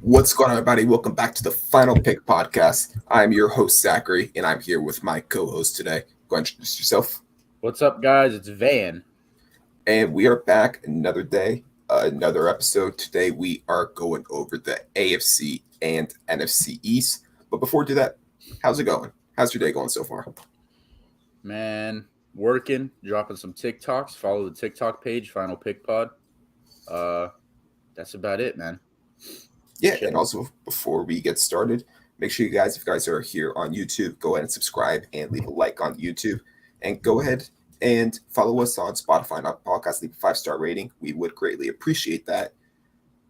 What's going on, everybody? Welcome back to the Final Pick Podcast. I'm your host, Zachary, and I'm here with my co-host today. Go ahead and introduce yourself. What's up, guys? It's Van. And we are back another day, another episode. Today we are going over the AFC and NFC East. But before we do that, how's it going? How's your day going so far? Man, working, dropping some TikToks. Follow the TikTok page, Final Pick Pod. That's about it, man. Yeah, and also before we get started, make sure you guys, if you guys are here on YouTube, go ahead and subscribe and leave a like on YouTube. And go ahead and follow us on Spotify and Apple Podcasts. Leave a 5-star rating. We would greatly appreciate that.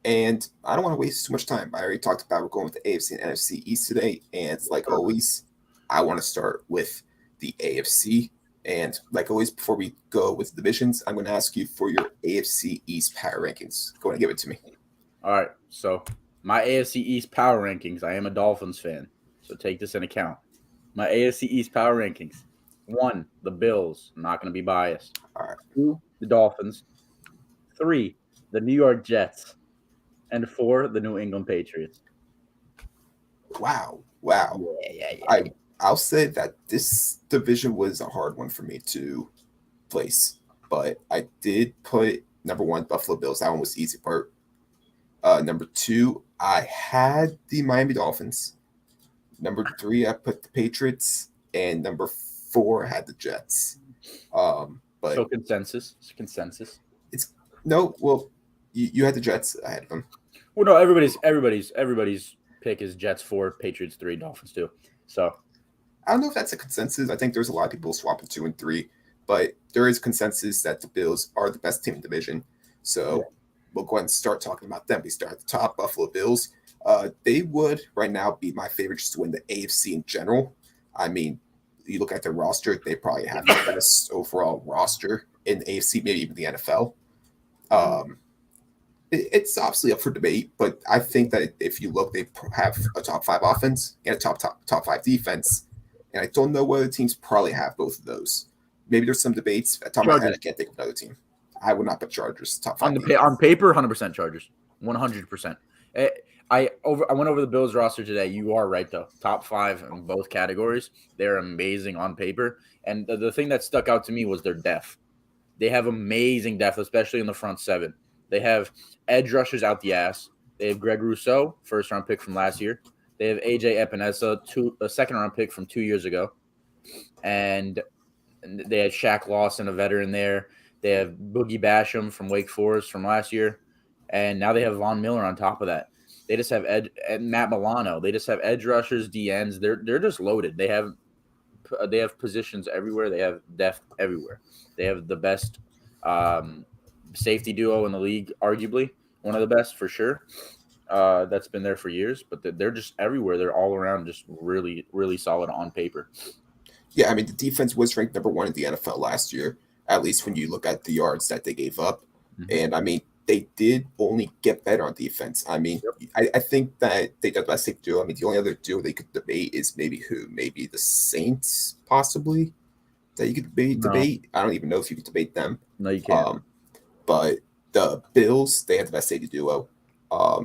And I don't want to waste too much time. I already talked about we're going with the AFC and NFC East today. And like always, I want to start with the AFC. And like always, before we go with divisions, I'm going to ask you for your AFC East power rankings. Go ahead and give it to me. All right, so my AFC East power rankings. I am a Dolphins fan, so take this in account. My AFC East power rankings. 1, the Bills. I'm not going to be biased. All right. 2, the Dolphins. 3, the New York Jets. And 4, the New England Patriots. Wow. Yeah. I'll say that this division was a hard one for me to place, but I did put number 1, Buffalo Bills. That one was the easy part. Number 2, I had the Miami Dolphins. Number 3, I put the Patriots, and number 4, I had the Jets. But So consensus. it's no. Well, you had the Jets ahead of them. Well, no, everybody's pick is Jets 4, Patriots 3, Dolphins 2. So I don't know if that's a consensus. I think there's a lot of people swapping 2 and 3, but there is consensus that the Bills are the best team in the division. So we'll go ahead and start talking about them. We start at the top, Buffalo Bills. They would right now be my favorite just to win the AFC in general. I mean, you look at their roster, they probably have the best overall roster in the AFC, maybe even the NFL. It's obviously up for debate, but I think that if you look, they have a top 5 offense and a top 5 defense. And I don't know whether teams probably have both of those. Maybe there's some debates. At the top of my head, I can't think of another team. I would not put Chargers top 5. On paper, 100% Chargers, 100%. I went over the Bills roster today. You are right though. Top 5 in both categories. They're amazing on paper. And the thing that stuck out to me was their depth. They have amazing depth, especially in the front 7. They have edge rushers out the ass. They have Greg Rousseau, first-round pick from last year. They have A.J. Epinesa, a second-round pick from 2 years ago. And they had Shaq Lawson, a veteran there. They have Boogie Basham from Wake Forest from last year. And now they have Von Miller on top of that. They just have Matt Milano. They just have edge rushers, DNs. They're just loaded. They have positions everywhere. They have depth everywhere. They have the best safety duo in the league, arguably. One of the best for sure. That's been there for years, but they're just everywhere. They're all around just really, really solid on paper. Yeah, I mean, the defense was ranked number 1 in the NFL last year, at least when you look at the yards that they gave up. Mm-hmm. And, I mean, they did only get better on defense. I mean, I think that they did the best they could do. I mean, the only other duo they could debate is maybe the Saints, possibly, that you could debate. I don't even know if you could debate them. No, you can't. But the Bills, they had the best safety duo.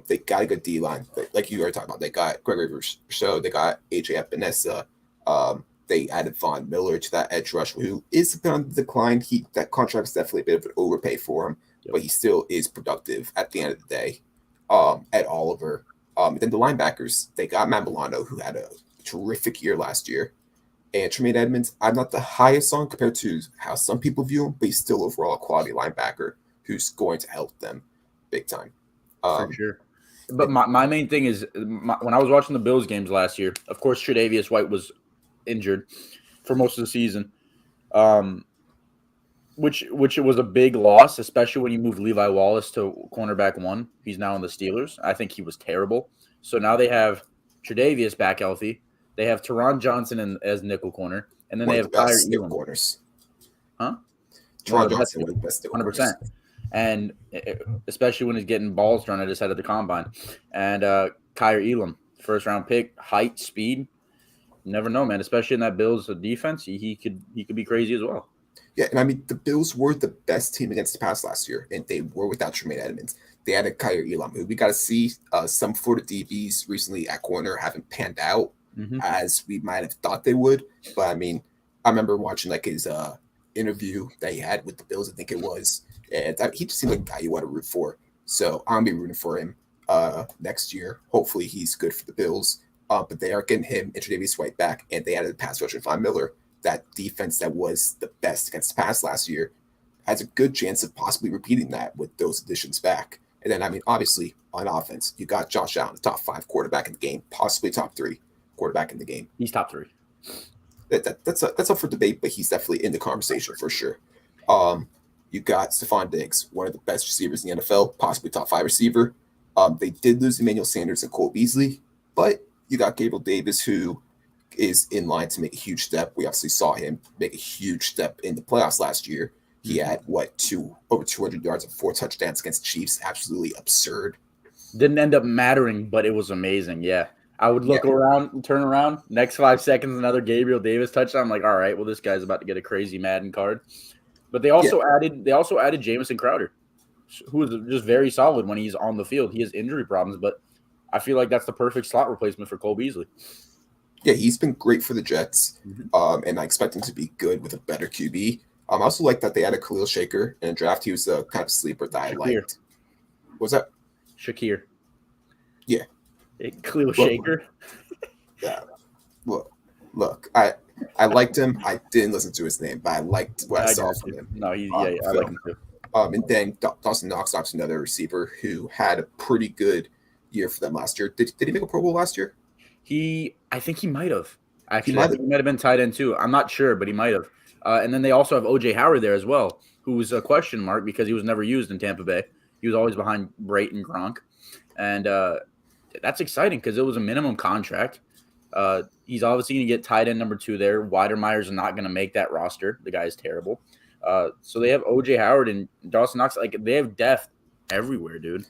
They got a good D-line. Like you were talking about, they got Gregory Rousseau. They got A.J. Epinesa. They added Von Miller to that edge rush, who is a bit on the decline. That contract is definitely a bit of an overpay for him, but he still is productive at the end of the day. Ed Oliver. Then the linebackers, they got Matt Milano, who had a terrific year last year. And Tremaine Edmonds, I'm not the highest on compared to how some people view him, but he's still overall a quality linebacker who's going to help them big time. For sure. But my main thing is when I was watching the Bills games last year, of course, Tre'Davious White was injured for most of the season, which it was a big loss, especially when you move Levi Wallace to cornerback 1. He's now in the Steelers. I think he was terrible. So now they have Tre'Davious back healthy. They have Teron Johnson as nickel corner, and then they have Kyer Elam. Corners. Huh? Teron Johnson, one of the best nickel 100%. corners. And especially when he's getting balls thrown at his head at the combine. And Kyer Elam, first-round pick, height, speed. You never know, man. Especially in that Bills defense, he could be crazy as well. Yeah, and I mean, the Bills were the best team against the pass last year, and they were without Tremaine Edmonds. They added Kyrie Elam, who we got to see. Some Florida DBs recently at corner haven't panned out as we might have thought they would. But I mean, I remember watching like his interview that he had with the Bills, I think it was, and he just seemed like a guy you want to root for. So I'm gonna be rooting for him next year. Hopefully, he's good for the Bills. But they are getting him and Tre'Davious White back, and they added pass rusher Von Miller. That defense that was the best against the pass last year has a good chance of possibly repeating that with those additions back. And then, I mean, obviously on offense, you got Josh Allen, the top 5 quarterback in the game, possibly top 3 quarterback in the game. He's top 3. That's up for debate, but he's definitely in the conversation for sure. You got Stephon Diggs, one of the best receivers in the NFL, possibly top 5 receiver. They did lose Emmanuel Sanders and Cole Beasley, but you got Gabriel Davis, who is in line to make a huge step. We obviously saw him make a huge step in the playoffs last year. He had over 200 yards and 4 touchdowns against the Chiefs. Absolutely absurd. Didn't end up mattering, but it was amazing. Yeah. I would look around, turn around, next 5 seconds, another Gabriel Davis touchdown. I'm like, all right, well, this guy's about to get a crazy Madden card. But they also added Jamison Crowder, who is just very solid when he's on the field. He has injury problems, but I feel like that's the perfect slot replacement for Cole Beasley. Yeah, he's been great for the Jets, and I expect him to be good with a better QB. I also like that they added Khalil Shaker in a draft. He was a kind of sleeper that I liked. What was that? Shakir. Yeah. Khalil Shaker. Yeah. Look, I liked him. I didn't listen to his name, but I liked what I saw from him. No, I like him too. And then Dawson Knox, obviously another receiver who had a pretty good year for them last year. Did he make a Pro Bowl last year? I think he might have. Actually, I think he might have been tight end too. I'm not sure, but he might have. And then they also have O.J. Howard there as well, who was a question mark because he was never used in Tampa Bay. He was always behind Brate and Gronk. And that's exciting because it was a minimum contract. He's obviously going to get tight end number 2 there. Weidermeyer's not going to make that roster. The guy is terrible. So they have O.J. Howard and Dawson Knox. Like, they have depth everywhere, dude.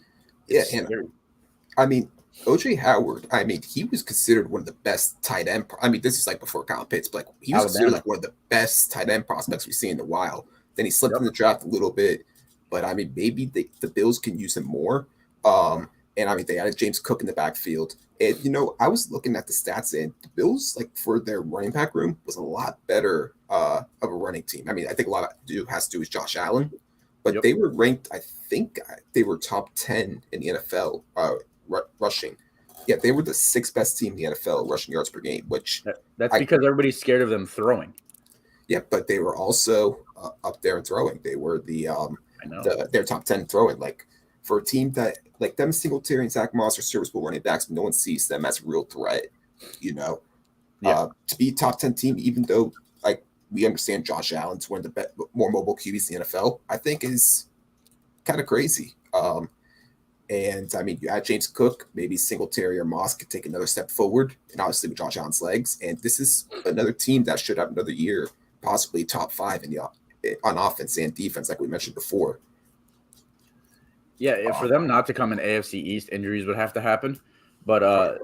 It's scary. I mean, O.J. Howard, I mean, he was considered one of the best tight end. I mean, this is like before Kyle Pitts, but like he was considered like one of the best tight end prospects we've seen in a while. Then he slipped in the draft a little bit, but I mean, maybe the Bills can use him more. And I mean, they added James Cook in the backfield. And, you know, I was looking at the stats, and the Bills, like, for their running back room, was a lot better of a running team. I mean, I think a lot of it has to do with Josh Allen, but they were ranked, I think they were top 10 in the NFL rushing. Yeah, they were the 6th best team in the NFL rushing yards per game, which that's because everybody's scared of them throwing. Yeah, but they were also up there in throwing. They were their top 10 throwing. Like, for a team that, like, them Singletary and Zach Moss are serviceable running backs, but no one sees them as a real threat, you know. To be top 10 team, even though, like, we understand Josh Allen's one of the more mobile QBs in the NFL, I think is kind of crazy. And, I mean, you add James Cook, maybe Singletary or Moss could take another step forward, and obviously with Josh Allen's legs. And this is another team that should have another year, possibly top 5 on offense and defense, like we mentioned before. Yeah, for them not to come in AFC East, injuries would have to happen. But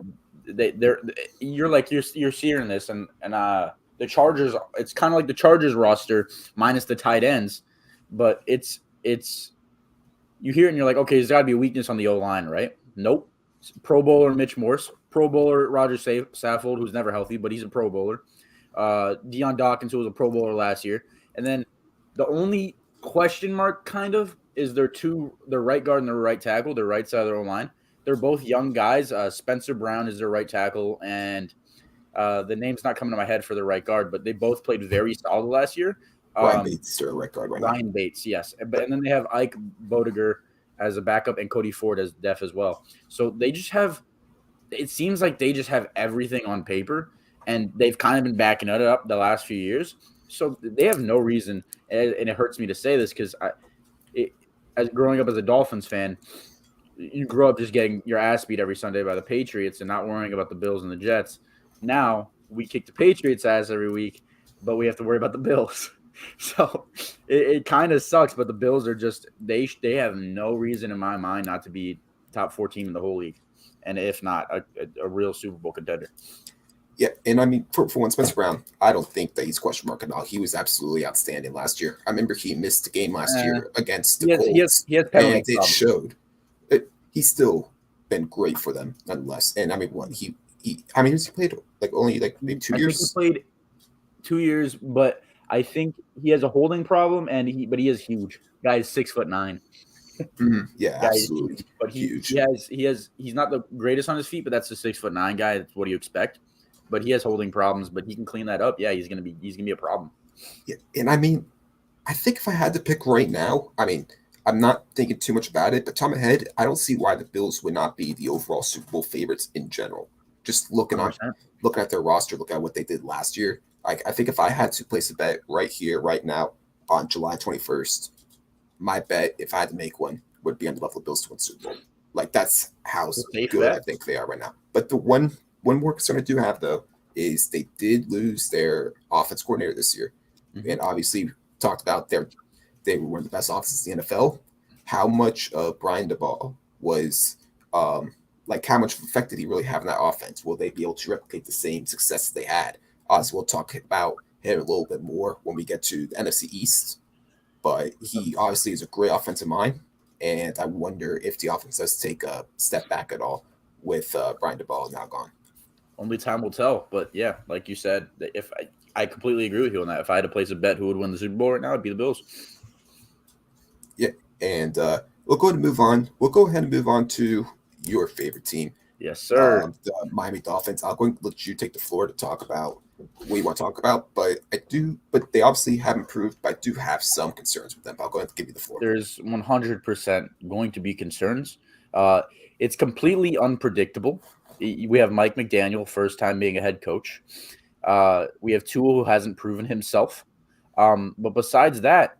you're seeing this, and the Chargers. It's kind of like the Chargers roster minus the tight ends, but it's you hear it and you're like, okay, there's got to be a weakness on the O line, right? Nope. Pro Bowler Mitch Morse, Pro Bowler Roger Saffold, who's never healthy, but he's a Pro Bowler. Deion Dawkins, who was a Pro Bowler last year, and then the only question mark kind of is their right guard and their right tackle, their right side of their own line. They're both young guys. Spencer Brown is their right tackle, and the name's not coming to my head for their right guard, but they both played very solid last year. Ryan Bates is their right guard right now. Ryan Bates, yes. And then they have Ike Bodiger as a backup and Cody Ford as def as well. So they just have – it seems like they just have everything on paper, and they've kind of been backing it up the last few years. So they have no reason – and it hurts me to say this because as growing up as a Dolphins fan, you grow up just getting your ass beat every Sunday by the Patriots and not worrying about the Bills and the Jets. Now we kick the Patriots' ass every week, but we have to worry about the Bills. So it kind of sucks, but the Bills are just they have no reason in my mind not to be top 4 team in the whole league, and if not a real Super Bowl contender. Yeah, and I mean, for one, Spencer Brown, I don't think that he's question mark at all. He was absolutely outstanding last year. I remember he missed the game last year against the Colts, he has and it showed. he's still been great for them nonetheless. And I mean, what I mean, he played like only like maybe 2 I think he years. played 2 years, but I think he has a holding problem, but he is huge. Guy is 6'9". Yeah, Guy is absolutely huge, but huge. he's not the greatest on his feet, but that's a 6'9" guy. That's what you expect. But he has holding problems, but he can clean that up. Yeah, he's gonna be a problem. Yeah, and I mean, I think if I had to pick right now, I mean, I'm not thinking too much about it, but top of my head, I don't see why the Bills would not be the overall Super Bowl favorites in general. Just 100%. looking at their roster, looking at what they did last year. Like I think if I had to place a bet right here, right now, on July 21st, my bet, if I had to make one, would be on the Buffalo Bills to win Super Bowl. Like that's how It's a safe good I bet. think they are right now. But the one more concern I do have though is they did lose their offense coordinator this year, and obviously talked about they were one of the best offenses in the NFL. How much of Brian DeBall was like how much effect did he really have in that offense? Will they be able to replicate the same success they had? Obviously, we'll talk about him a little bit more when we get to the NFC East, but he obviously is a great offensive mind, and I wonder if the offense does take a step back at all with Brian DeBall now gone. Only time will tell. But yeah, like you said, if I completely agree with you on that. If I had to place a bet who would win the Super Bowl right now, it'd be the Bills. Yeah, and we'll go ahead and move on. We'll go ahead and move on to your favorite team, Yes, sir. the Miami Dolphins. I'll go and let you take the floor to talk about what you want to talk about, but they obviously haven't proved. But I do have some concerns with them. I'll go ahead and give you the floor. There's 100% going to be concerns. Uh, it's completely unpredictable. We have Mike McDaniel, first time being a head coach. We have Tua, who hasn't proven himself. But besides that,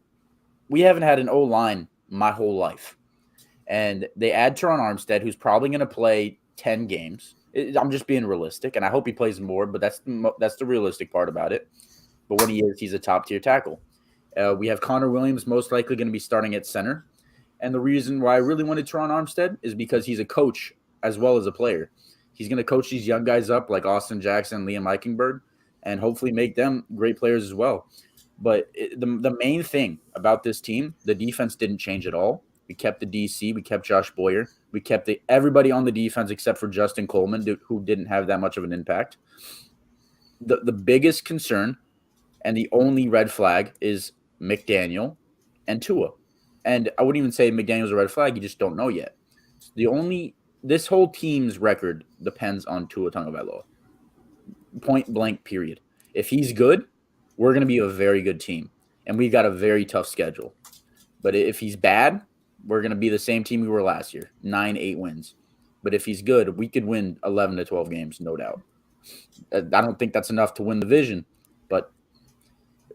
we haven't had an O line my whole life. And they add Teron Armstead, who's probably going to play 10 games. I'm just being realistic, and I hope he plays more, but that's the realistic part about it. But when he is, he's a top-tier tackle. We have Connor Williams most likely going to be starting at center. And the reason why I really wanted Teron Armstead is because he's a coach as well as a player. He's going to coach these young guys up like Austin Jackson, Liam Eichenberg, and hopefully make them great players as well. But the main thing about this team, the defense didn't change at all. We kept the DC. We kept Josh Boyer. We kept everybody on the defense except for Justin Coleman, who didn't have that much of an impact. The biggest concern and the only red flag is McDaniel and Tua. And I wouldn't even say McDaniel's a red flag. You just don't know yet. This whole team's record depends on Tua Tagovailoa. Point blank, period. If he's good, we're going to be a very good team. And we've got a very tough schedule. But if he's bad, we're going to be the same team we were last year, 9-8 wins. But if he's good, we could win 11 to 12 games, no doubt. I don't think that's enough to win the division, but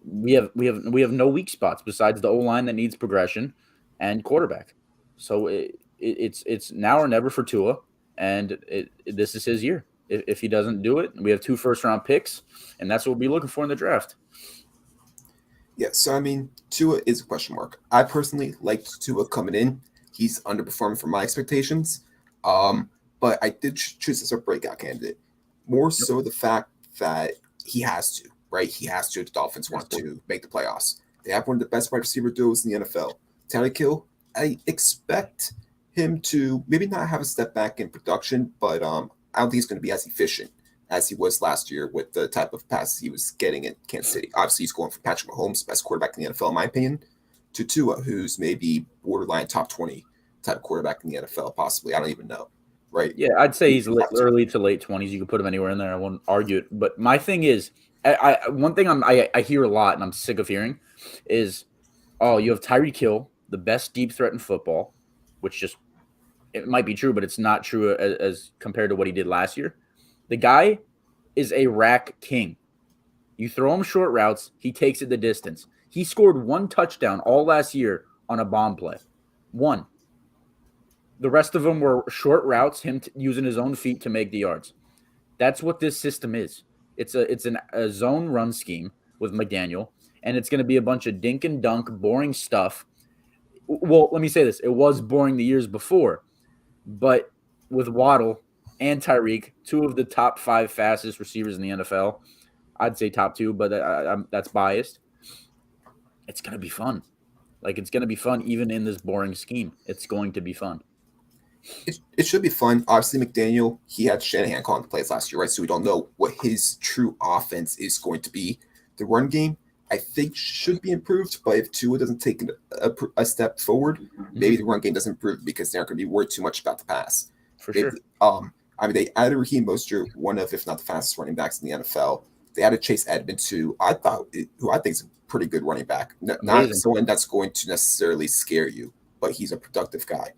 we have no weak spots besides the O-line that needs progression and quarterback. So it's now or never for Tua, and this is his year. If he doesn't do it, we have 2 first-round picks, and that's what we'll be looking for in the draft. Yeah, so I mean, Tua is a question mark. I personally liked Tua coming in. He's underperforming for my expectations, but I did choose as a breakout candidate. More so the fact that he has to, right? He has to. The Dolphins want to make the playoffs. They have one of the best wide receiver duos in the NFL. Tyreek Hill, I expect him to maybe not have a step back in production, but I don't think he's going to be as efficient as he was last year with the type of passes he was getting in Kansas City. Obviously, he's going from Patrick Mahomes, best quarterback in the NFL, in my opinion, to Tua, who's maybe borderline top 20 type of quarterback in the NFL, possibly. I don't even know, right? Yeah, I'd say he's early to late 20s. You could put him anywhere in there. I won't argue it. But my thing is, one thing I hear a lot, and I'm sick of hearing, is, oh, you have Tyreek Hill, the best deep threat in football, which just it might be true, but it's not true as compared to what he did last year. The guy is a rack king. You throw him short routes, he takes it the distance. He scored 1 touchdown all last year on a bomb play. 1. The rest of them were short routes, him using his own feet to make the yards. That's what this system is. It's a zone run scheme with McDaniel, and it's going to be a bunch of dink and dunk, boring stuff. Well, let me say this. It was boring the years before, but with Waddle and Tyreek, 2 of the top 5 fastest receivers in the NFL, I'd say top 2, but that's biased. It's going to be fun. Like, it's going to be fun even in this boring scheme. It's going to be fun. it should be fun. Obviously, McDaniel, he had Shanahan calling the plays last year, right? So we don't know what his true offense is going to be. The run game, I think, should be improved, but if Tua doesn't take a step forward, maybe the run game doesn't improve because they're not going to be worried too much about the pass. For They, sure. I mean, they added Raheem Mostert, one of, if not the fastest running backs in the NFL. They added Chase Edmonds, who I think is a pretty good running back. Not Amazing. someone that's going to necessarily scare you, but he's a productive guy.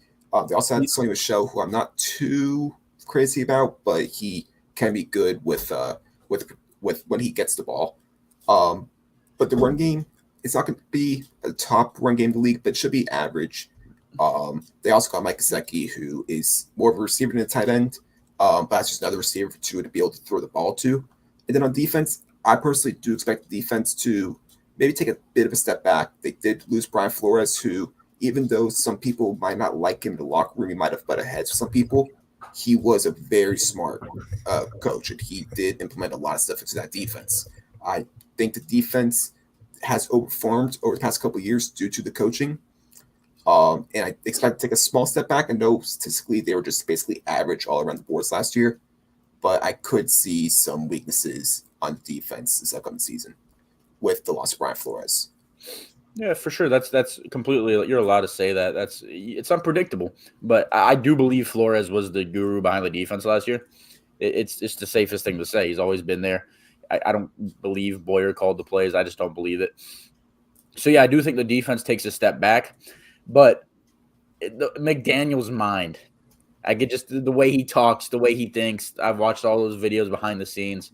They also had Sonny Michel, who I'm not too crazy about, but he can be good with when he gets the ball. But the run game, it's not going to be a top run game in the league, but it should be average. They also got Mike Gesicki, who is more of a receiver than a tight end, but that's just another receiver for Tua to be able to throw the ball to. And then on defense, I personally do expect the defense to maybe take a bit of a step back. They did lose Brian Flores, who, even though some people might not like him in the locker room, he might have butted heads with some people. He was a very smart coach, and he did implement a lot of stuff into that defense. I think the defense has overperformed over the past couple of years due to the coaching. And I expect to take a small step back. I know statistically they were just basically average all around the boards last year, but I could see some weaknesses on defense this upcoming season with the loss of Brian Flores. Yeah, for sure. That's completely. You're allowed to say that. It's unpredictable, but I do believe Flores was the guru behind the defense last year. It's just the safest thing to say. He's always been there. I don't believe Boyer called the plays. I just don't believe it. So yeah, I do think the defense takes a step back, but McDaniel's mind. I get just the way he talks, the way he thinks. I've watched all those videos behind the scenes.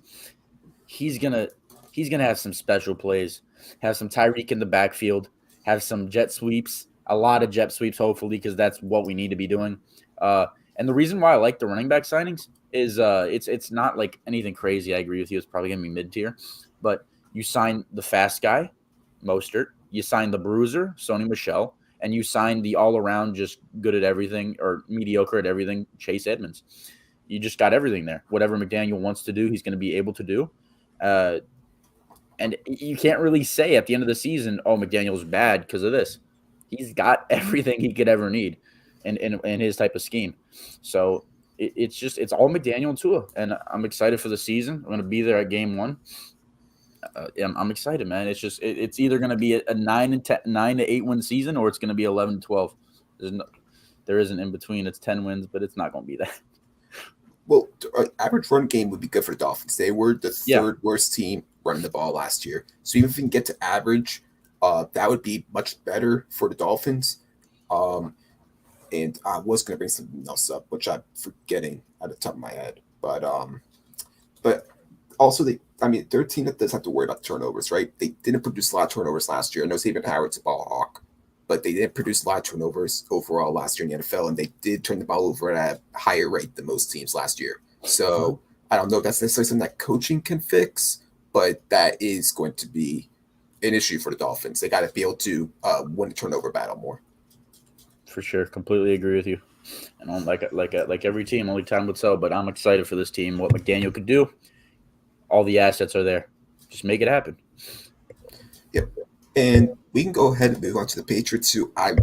He's gonna have some special plays. Have some Tyreek in the backfield. Have some jet sweeps. A lot of jet sweeps, hopefully, because that's what we need to be doing. And the reason why I like the running back signings is it's not like anything crazy. I agree with you. It's probably gonna be mid tier, but you sign the fast guy, Mostert. You sign the bruiser, Sony Michel, and you sign the all around just good at everything or mediocre at everything, Chase Edmonds. You just got everything there. Whatever McDaniel wants to do, he's going to be able to do. And you can't really say at the end of the season, oh, McDaniel's bad because of this. He's got everything he could ever need in his type of scheme. So it's all McDaniel and Tua. And I'm excited for the season. I'm going to be there at game one. I'm excited, man. It's either going to be a 9 to 8 win season or it's going to be 11-12. There isn't in between. It's 10 wins, but it's not going to be that. Well, average run game would be good for the Dolphins. They were the third worst team running the ball last year. So even if we can get to average, that would be much better for the Dolphins. And I was going to bring something else up, which I'm forgetting at the top of my head. But also they're a team that doesn't have to worry about turnovers, right? They didn't produce a lot of turnovers last year. I know Xavier Howard's a ball hawk, but they didn't produce a lot of turnovers overall last year in the NFL, and they did turn the ball over at a higher rate than most teams last year. So I don't know if that's necessarily something that coaching can fix, but that is going to be an issue for the Dolphins. They got to be able to win the turnover battle more. For sure, completely agree with you. And like every team, only time would tell. But I'm excited for this team. What McDaniel could do. All the assets are there. Just make it happen. Yep. And we can go ahead and move on to the Patriots, who I'll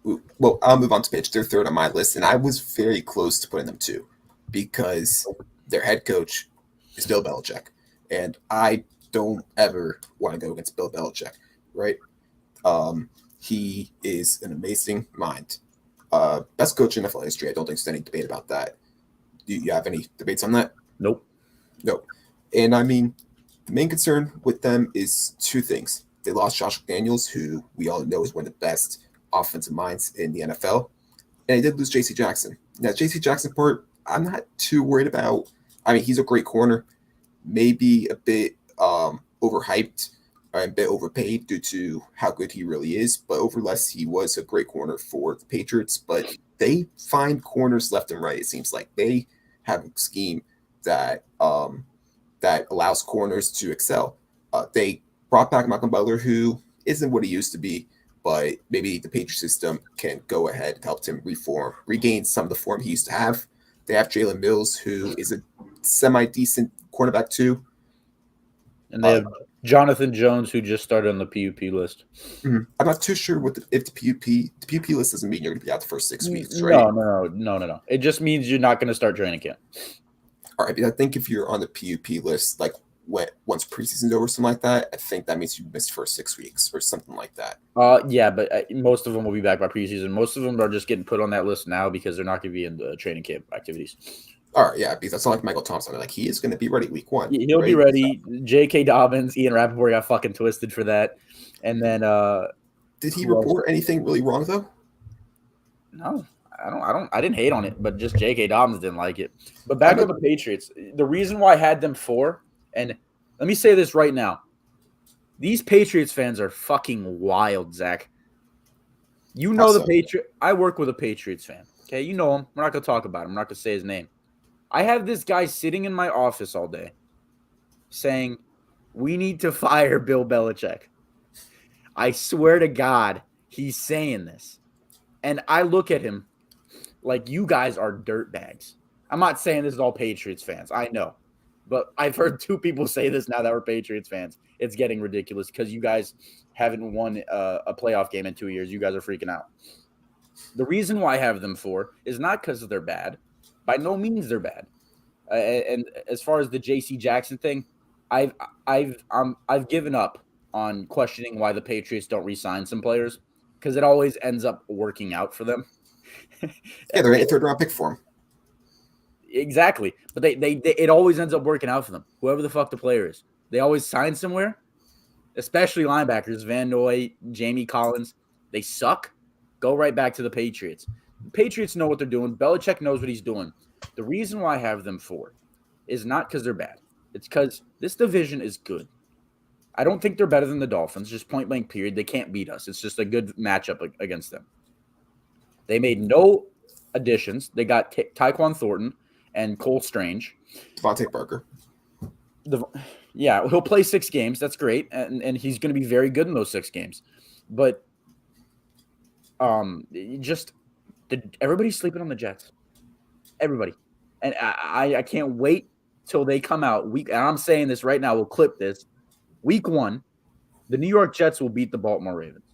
move on to Patriots. They're third on my list, and I was very close to putting them two because their head coach is Bill Belichick, and I don't ever want to go against Bill Belichick, right? He is an amazing mind. Best coach in NFL history. I don't think there's any debate about that. Do you have any debates on that? Nope. No. And I mean, the main concern with them is two things. They lost Josh McDaniels, who we all know is one of the best offensive minds in the NFL. And they did lose J.C. Jackson. Now, J.C. Jackson part, I'm not too worried about. I mean, he's a great corner, maybe a bit overhyped and a bit overpaid due to how good he really is. But overless, he was a great corner for the Patriots. But they find corners left and right, it seems like. They have a scheme that allows corners to excel. They brought back Malcolm Butler, who isn't what he used to be, but maybe the Patriot system can go ahead and help him regain some of the form he used to have. They have Jalen Mills, who is a semi-decent cornerback too. And they have Jonathan Jones, who just started on the PUP list. I'm not too sure if the PUP list doesn't mean you're going to be out the first 6 weeks, right? No. It just means you're not going to start training camp. All right, but I think if you're on the PUP list, like once preseason's over, something like that, I think that means you missed first 6 weeks or something like that. Yeah, but most of them will be back by preseason. Most of them are just getting put on that list now because they're not going to be in the training camp activities. All right, yeah, because that's not like Michael Thompson. Like, he is going to be ready week 1. He'll be ready. J.K. Dobbins, Ian Rappaport got fucking twisted for that. And then did he report anything really wrong though? No, I didn't hate on it, but just J.K. Dobbins didn't like it. But back to the Patriots. The reason why I had them 4, and let me say this right now. These Patriots fans are fucking wild, Zach. You know the Patriot. I work with a Patriots fan. Okay, you know him. We're not going to talk about him. I'm not going to say his name. I have this guy sitting in my office all day saying, we need to fire Bill Belichick. I swear to God, he's saying this. And I look at him like, you guys are dirtbags. I'm not saying this is all Patriots fans. I know. But I've heard 2 people say this now that were Patriots fans. It's getting ridiculous because you guys haven't won a playoff game in 2 years. You guys are freaking out. The reason why I have them 4 is not because they're bad. By no means they're bad. And as far as the J.C. Jackson thing, I've given up on questioning why the Patriots don't re-sign some players because it always ends up working out for them. Yeah, they're a 3rd-round pick for him. Exactly, but they it always ends up working out for them. Whoever the fuck the player is, they always sign somewhere. Especially linebackers, Van Noy, Jamie Collins. They suck. Go right back to the Patriots. The Patriots know what they're doing. Belichick knows what he's doing. The reason why I have them 4 is not because they're bad. It's because this division is good. I don't think they're better than the Dolphins, just point blank period. They can't beat us. It's just a good matchup against them. They made no additions. They got Tyquan Thornton and Cole Strange. Devontae Parker. Yeah, he'll play 6 games. That's great. And he's going to be very good in those 6 games. But everybody's sleeping on the Jets. Everybody. And I can't wait till they come out. And I'm saying this right now. We'll clip this. Week 1, the New York Jets will beat the Baltimore Ravens.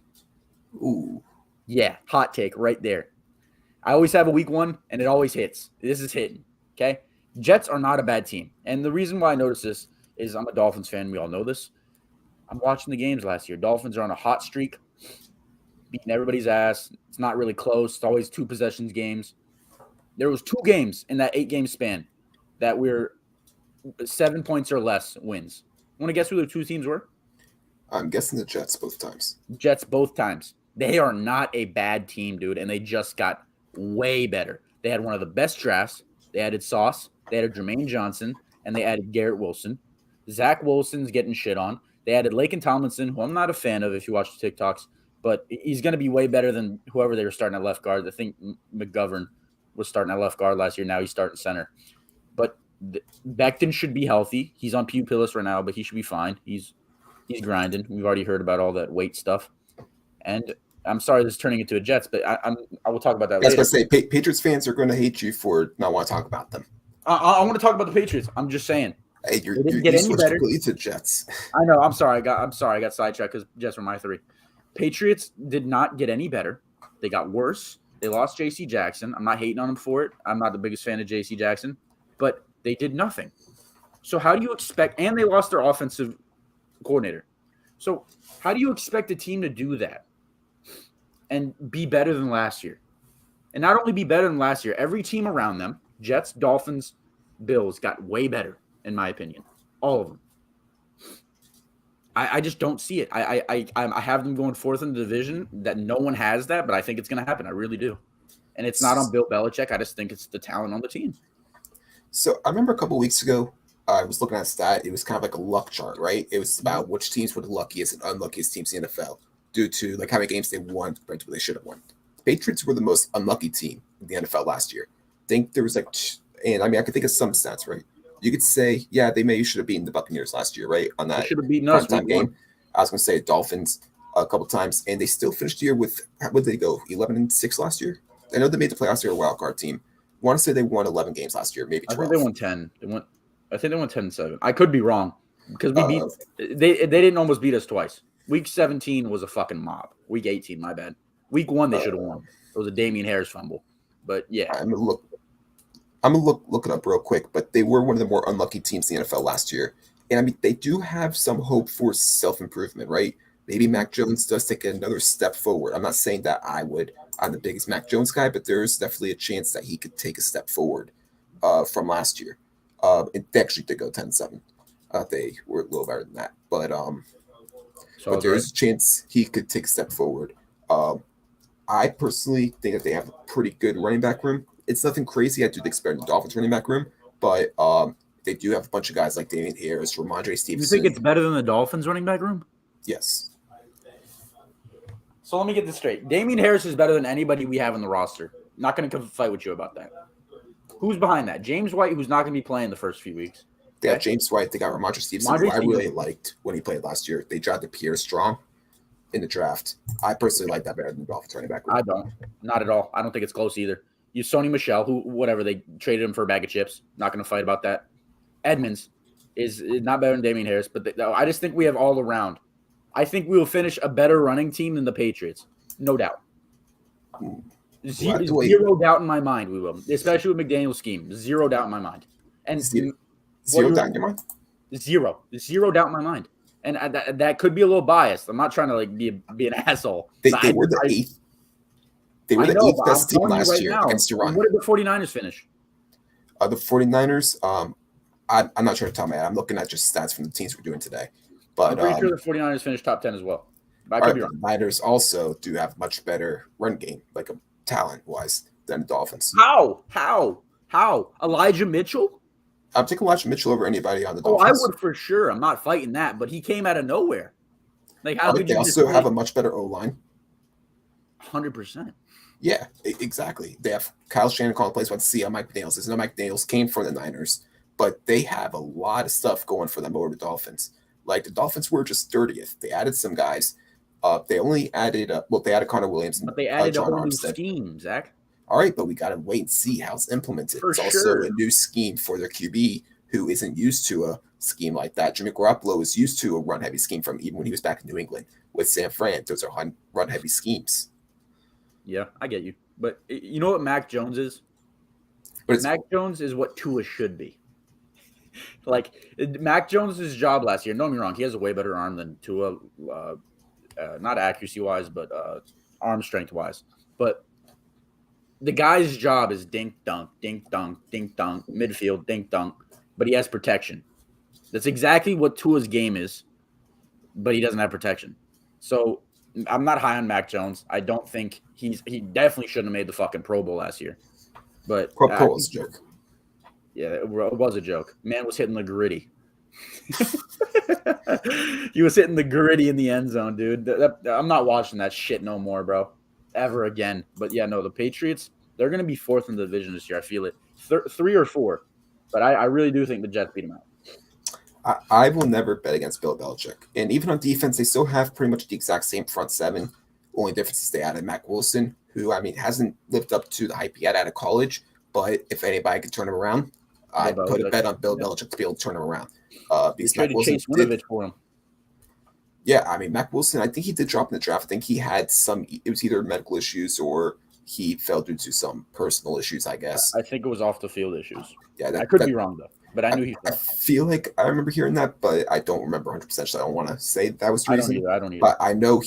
Ooh. Yeah, hot take right there. I always have a week 1, and it always hits. This is hitting, okay? Jets are not a bad team. And the reason why I notice this is I'm a Dolphins fan. We all know this. I'm watching the games last year. Dolphins are on a hot streak, beating everybody's ass. It's not really close. It's always 2 possessions games. There was 2 games in that 8-game span that were 7 points or less wins. Want to guess who the 2 teams were? I'm guessing the Jets both times. Jets both times. They are not a bad team, dude, and they just got way better. They had one of the best drafts. They added Sauce. They added Jermaine Johnson, and they added Garrett Wilson. Zach Wilson's getting shit on. They added Laken Tomlinson, who I'm not a fan of if you watch the TikToks, but he's going to be way better than whoever they were starting at left guard. I think McGovern was starting at left guard last year. Now he's starting center. But Becton should be healthy. He's on PUP list right now, but he should be fine. He's grinding. We've already heard about all that weight stuff. And I'm sorry this is turning into a Jets, but I will talk about that later. I was going to say, Patriots fans are going to hate you for not want to talk about them. I want to talk about the Patriots. I'm just saying. Hey, you switched completely to Jets. I know. I'm sorry. I got sidetracked because Jets were my 3. Patriots did not get any better. They got worse. They lost J.C. Jackson. I'm not hating on them for it. I'm not the biggest fan of J.C. Jackson, but they did nothing. So how do you expect – and they lost their offensive coordinator. So how do you expect a team to do that and be better than last year? And not only be better than last year, every team around them, Jets, Dolphins, Bills, got way better, in my opinion. All of them. I just don't see it. I have them going 4th in the division. That no one has that, but I think it's going to happen. I really do. And it's not on Bill Belichick. I just think it's the talent on the team. So I remember a couple of weeks ago, I was looking at a stat. It was kind of like a luck chart, right? It was about which teams were the luckiest and unluckiest teams in the NFL due to like how many games they won compared to what they should have won. The Patriots were the most unlucky team in the NFL last year. I think there was like, and I mean, I could think of some stats, right? You could say, yeah, they maybe should have beaten the Buccaneers last year, right? On that should have beaten us time game. I was going to say Dolphins a couple times, and they still finished the year with, what did they go, 11-6 last year? I know they made the playoffs. They're a wild card team. I want to say they won 11 games last year, maybe 12. I think they won 10. I think they won 10-7. I could be wrong. because we beat they didn't almost beat us twice. Week 17 was a fucking mob. Week 18, my bad. Week 1 they should have won. It was a Damian Harris fumble. But yeah, I'm gonna look it up real quick. But they were one of the more unlucky teams in the NFL last year, and I mean they do have some hope for self improvement, right? Maybe Mac Jones does take another step forward. I'm not saying that I'm the biggest Mac Jones guy, but there's definitely a chance that he could take a step forward from last year. They actually did go 10-7. They were a little better than that, but there's a chance he could take a step forward. I personally think that they have a pretty good running back room. It's nothing crazy. I do expect the Dolphins running back room, but they do have a bunch of guys like Damian Harris, Ramondre Stevenson. You think it's better than the Dolphins running back room? Yes. So let me get this straight. Damian Harris is better than anybody we have in the roster. Not going to fight with you about that. Who's behind that? James White, who's not going to be playing the first few weeks. They got James White. They got Ramondre Stevenson, who I really liked when he played last year. They drafted Pierre Strong in the draft. I personally like that better than the Dolphins running back. I don't. Not at all. I don't think it's close either. You Sony Michel, whatever, they traded him for a bag of chips. Not going to fight about that. Edmonds is not better than Damian Harris, but I just think we have all around. I think we will finish a better running team than the Patriots. No doubt. Zero doubt in my mind we will. Especially with McDaniel's scheme. Zero doubt in my mind. And zero doubt in your mind? Zero doubt in my mind. And that could be a little biased. I'm not trying to be an asshole. They were the eighth. They were the eighth best team last year against Iran. What did the 49ers finish? The 49ers, I'm not sure to tell me. I'm looking at just stats from the teams we're doing today. But I'm pretty sure the 49ers finished top 10 as well. But I could be wrong. The Niners also do have much better run game, like a talent-wise, than the Dolphins. How? Elijah Mitchell? I'm taking Elijah Mitchell over anybody on the Dolphins. I would for sure. I'm not fighting that, but he came out of nowhere. How could they also have a much better O-line? 100%. Yeah, exactly. They have Kyle Shanahan calling plays about to see Mike McDaniels. There's no Mike McDaniels came from the Niners, but they have a lot of stuff going for them over the Dolphins. Like the Dolphins were just 30th. They added some guys. They only added they added Connor Williams. But they added a whole new scheme, Zach. All right, but we got to wait and see how it's implemented. It's also a new scheme for their QB who isn't used to a scheme like that. Jimmy Garoppolo is used to a run-heavy scheme from even when he was back in New England with San Fran. Those are run-heavy schemes. Yeah, I get you. But you know what Mac Jones is? Mac Jones is what Tua should be. Like Mac Jones' job last year, don't get me wrong, he has a way better arm than Tua, not accuracy-wise, but arm strength-wise. But the guy's job is dink-dunk, dink-dunk, dink-dunk, midfield, dink-dunk, but he has protection. That's exactly what Tua's game is, but he doesn't have protection. So I'm not high on Mac Jones. I don't think he definitely shouldn't have made the fucking Pro Bowl last year. But Pro Bowl was a joke. Yeah, it was a joke. Man was hitting the gritty. He was hitting the gritty in the end zone, dude. I'm not watching that shit no more, bro. Ever again. But yeah, no, the Patriots, they're going to be fourth in the division this year. I feel it. 3 or 4. But I really do think the Jets beat them out. I will never bet against Bill Belichick. And even on defense, they still have pretty much the exact same front seven. Only difference is they added Mack Wilson, who, hasn't lived up to the hype he had out of college. But if anybody could turn him around, I'd put a bet on Bill Belichick to be able to turn him around. Because Mack Wilson Chase Winovich for him. Yeah, Mack Wilson, I think he did drop in the draft. I think he had it was either medical issues or he fell due to some personal issues, I guess. I think it was off the field issues. Yeah, I could be wrong, though. But I knew he fell. I feel like I remember hearing that, but I don't remember 100%. So I don't want to say that was the reason. I don't either. But I know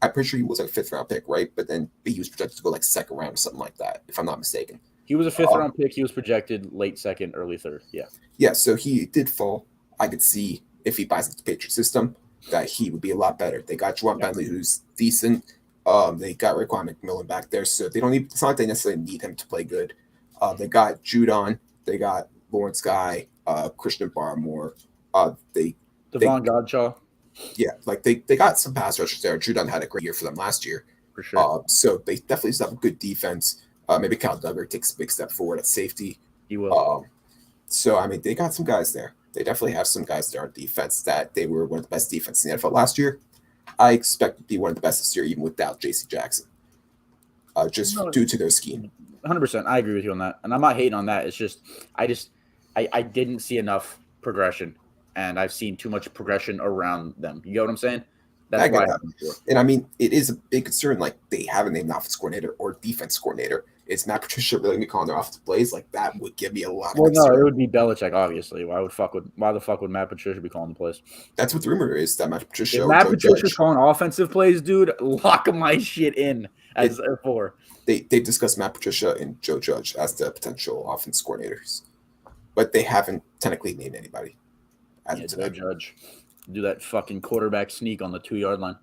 I'm pretty sure he was like a 5th round pick, right? But then he was projected to go like 2nd round or something like that, if I'm not mistaken. He was a 5th round pick. He was projected late 2nd, early 3rd. Yeah. Yeah, so he did fall. I could see if he buys into the Patriot system that he would be a lot better. They got Juwan Bentley, who's decent. They got Raekwon McMillan back there, so they don't need. It's not like they necessarily need him to play good. They got Judon. They got Lawrence Guy, Christian Barmore. Devon Godshaw. Yeah, they got some pass rushers there. Judon had a great year for them last year. For sure. So they definitely still have a good defense. Maybe Cal Duggar takes a big step forward at safety. He will. So they got some guys there. They definitely have some guys there on defense that they were one of the best defenses in the NFL last year. I expect to be one of the best this year, even without J.C. Jackson, due to their scheme. 100%. I agree with you on that. And I'm not hating on that. It's just I didn't see enough progression and I've seen too much progression around them. You get what I'm saying? I That's why get I that. have them four. And I mean, it is a big concern. Like, they haven't named an offense coordinator or defense coordinator. Is Matt Patricia really going to be calling their offensive plays? Like, that would give me a lot of Well, no, it concern. would be Belichick, obviously. Why the fuck would Matt Patricia be calling the plays? That's what the rumor is, that Matt Patricia If or Matt Joe Patricia's Judge. calling offensive plays, dude, lock my shit in as a four. They've discussed Matt Patricia and Joe Judge as the potential offense coordinators, but they haven't technically named anybody. Yeah, Joe Judge. Do that fucking quarterback sneak on the 2-yard line.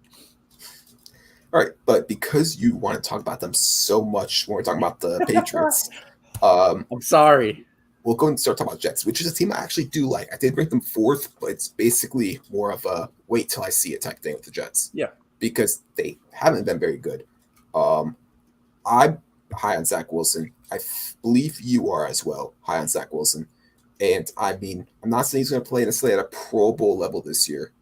All right, but because you want to talk about them so much when we're talking about the Patriots, I'm sorry. We'll go and start talking about Jets, which is a team I actually do like. I did rank them fourth, but it's basically more of a wait till I see it type thing with the Jets. Yeah, because they haven't been very good. I'm high on Zach Wilson. I believe you are as well, high on Zach Wilson. And I mean, I'm not saying he's going to play necessarily at a Pro Bowl level this year,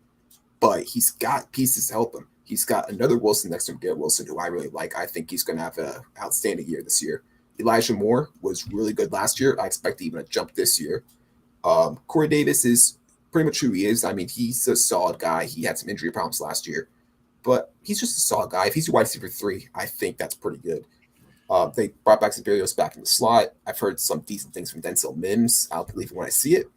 but he's got pieces to help him. He's got another Wilson next to him, Garrett Wilson, who I really like. I think he's going to have an outstanding year this year. Elijah Moore was really good last year. I expect even a jump this year. Corey Davis is pretty much who he is. I mean, he's a solid guy. He had some injury problems last year, but he's just a solid guy. If he's your wide receiver 3, I think that's pretty good. They brought back Berrios back in the slot. I've heard some decent things from Denzel Mims. I'll believe it when I see it.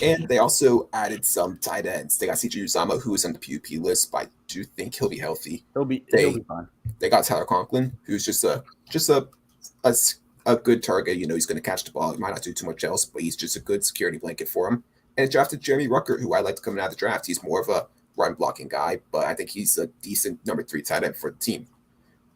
And they also added some tight ends. They got CJ Uzama, who is on the PUP list, but I do think he'll be healthy. He'll be fine. They got Tyler Conklin, who's just a good target. You know, he's going to catch the ball. He might not do too much else, but he's just a good security blanket for him. And it drafted Jeremy Ruckert, who I like to come out of the draft. He's more of a run blocking guy, but I think he's a decent number 3 tight end for the team.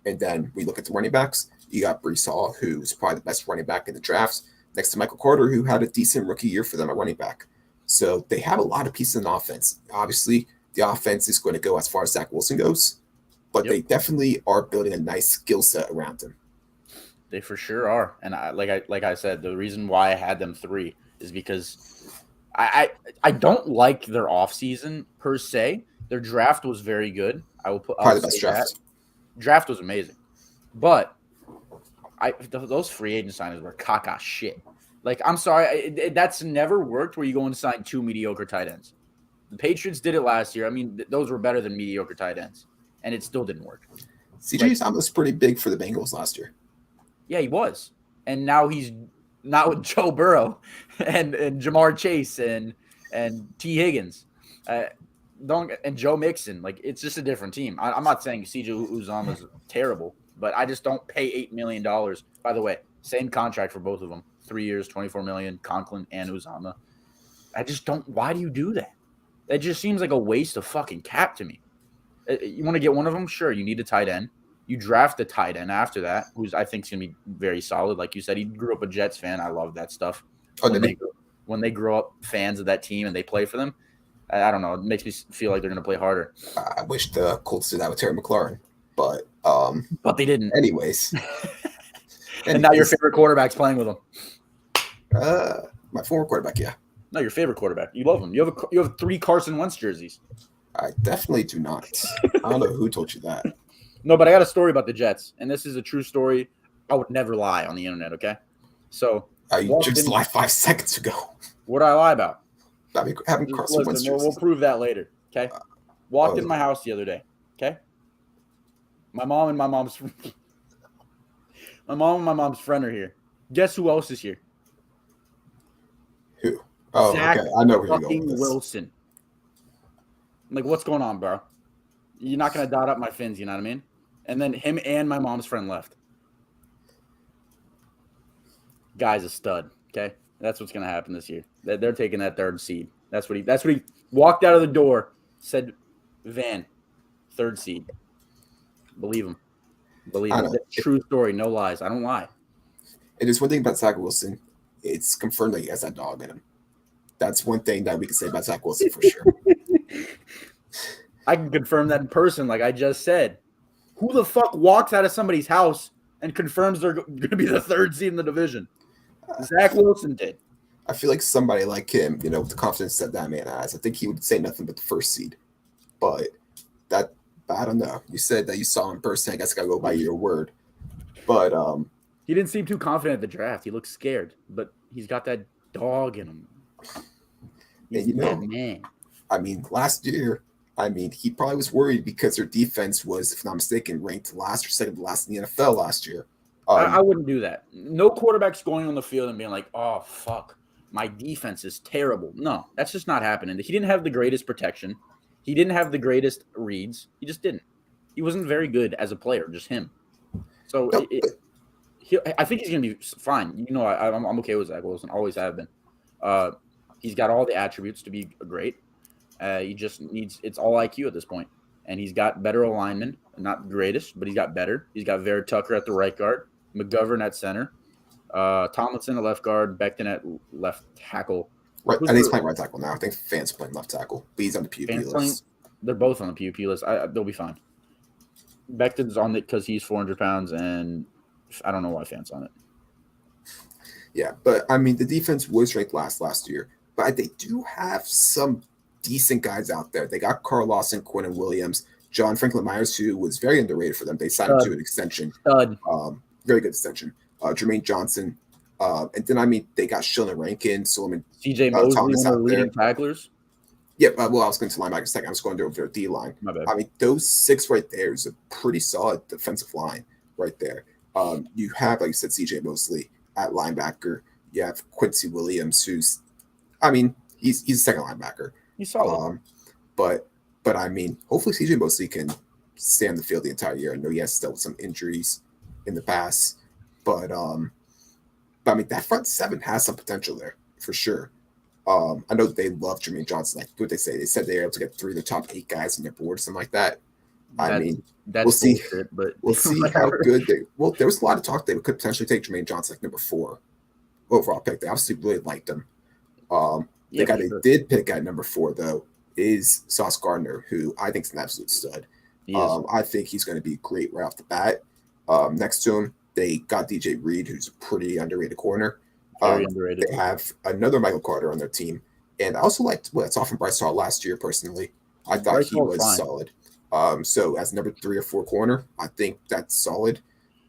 And then we look at the running backs. You got Breece Hall, who's probably the best running back in the drafts, next to Michael Carter, who had a decent rookie year for them at running back. So they have a lot of pieces in offense. Obviously, the offense is going to go as far as Zach Wilson goes, but they definitely are building a nice skill set around him. They for sure are. And like I said, the reason why I had them 3 is because I don't like their offseason per se. Their draft was very good. Probably the best draft. Draft was amazing. But those free agent signings were caca shit. Like, I'm sorry, that's never worked where you go and sign 2 mediocre tight ends. The Patriots did it last year. I mean, those were better than mediocre tight ends, and it still didn't work. CJ Uzama was pretty big for the Bengals last year. Yeah, he was. And now he's not with Joe Burrow and Jamar Chase and T. Higgins. And Joe Mixon. Like, it's just a different team. I'm not saying CJ Uzama is terrible, but I just don't pay $8 million. By the way, same contract for both of them. 3 years, $24 million, Conklin and Uzama. I just don't. Why do you do that? It just seems like a waste of fucking cap to me. You want to get one of them? Sure, you need a tight end. You draft a tight end after that, who's I think is going to be very solid. Like you said, he grew up a Jets fan. I love that stuff. When they grow up fans of that team and they play for them, I don't know. It makes me feel like they're going to play harder. I wish the Colts did that with Terry McLaurin, but they didn't. Anyways. And now your favorite quarterback's playing with them. My former quarterback, yeah. No, your favorite quarterback. You love him. You have 3 Carson Wentz jerseys. I definitely do not. I don't know who told you that. No, but I got a story about the Jets, and this is a true story. I would never lie on the internet, okay? So you just lied 5 seconds ago. What did I lie about? Having Carson Wentz jerseys. We'll prove that later, okay? Walked in my house the other day, okay? My mom and my mom's friend are here. Guess who else is here? Who? Oh, Zach okay. I know where you're going with this. Wilson. Like, what's going on, bro? You're not going to dot up my fins, you know what I mean? And then him and my mom's friend left. Guy's a stud, okay? That's what's going to happen this year. They're taking that 3rd seed. That's what he walked out of the door, said, Van, 3rd seed. Believe him. Believe him. True story, no lies. I don't lie. It is one thing about Zach Wilson. It's confirmed that he has that dog in him. That's one thing that we can say about Zach Wilson for sure. I can confirm that in person, like I just said. Who the fuck walks out of somebody's house and confirms they're going to be the 3rd seed in the division? Zach Wilson did. I feel like somebody like him, with the confidence that man has, I think he would say nothing but the 1st seed. But I don't know. You said that you saw him in person. I guess I got to go by your word. But he didn't seem too confident at the draft. He looked scared, but he's got that dog in him. He's And that man. I mean, last year, I mean, he probably was worried because their defense was, if not mistaken, ranked last or second to last in the NFL last year. I wouldn't do that. No quarterback's going on the field and being like, "Oh fuck, my defense is terrible." No, that's just not happening. He didn't have the greatest protection. He didn't have the greatest reads. He just didn't. He wasn't very good as a player. Just him. So no, I think he's gonna be fine. You know, I'm okay with Zach Wilson. Always have been. He's got all the attributes to be great. He just needs it's all IQ at this point, and he's got better alignment. Not the greatest, but he's got better. He's got Vera Tucker at the right guard, McGovern at center, Tomlinson at left guard, Becton at left tackle. right. I think he's playing right tackle now. I think Fant's playing left tackle, but he's on the PUP list. They're both on the PUP list. They'll be fine. Becton's on it because he's 400 pounds, and I don't know why Fant's on it. Yeah, but I mean, the defense was ranked last year, but they do have some decent guys out there. They got Carl Lawson, Quentin Williams, John Franklin Myers, who was very underrated for them. They signed him to an extension. Very good extension. Jermaine Johnson. And then, I mean, they got Sheldon Rankin, Solomon. CJ Mosley, one of the leading tacklers. Yeah, well, I was going to linebacker second. I was going to over their D line. My bad. I mean, those six right there is a pretty solid defensive line right there. You have, like you said, CJ Mosley at linebacker. You have Quincy Williams, who's, I mean, he's a second linebacker. He's solid. But I mean, hopefully CJ Mosley can stay on the field the entire year. I know he has dealt with some injuries in the past, but I mean, that front seven has some potential there for sure. I know they love Jermaine Johnson. Like what they say, they said they're able to get 3 of the top 8 guys on their board, something like that. I mean, we'll see. Bullshit, but we'll see how good they. Well, there was a lot of talk they could potentially take Jermaine Johnson like number 4 overall pick. They obviously really liked him. The guy they did pick at number 4 though is Sauce Gardner, who I think is an absolute stud. I think he's going to be great right off the bat. Next to him, they got DJ Reed, who's a pretty underrated corner. Very underrated. They have another Michael Carter on their team. And I also liked what I saw from Bryce Hall last year, personally. I thought Bryce he was fine. Solid. So as number 3 or 4 corner, I think that's solid.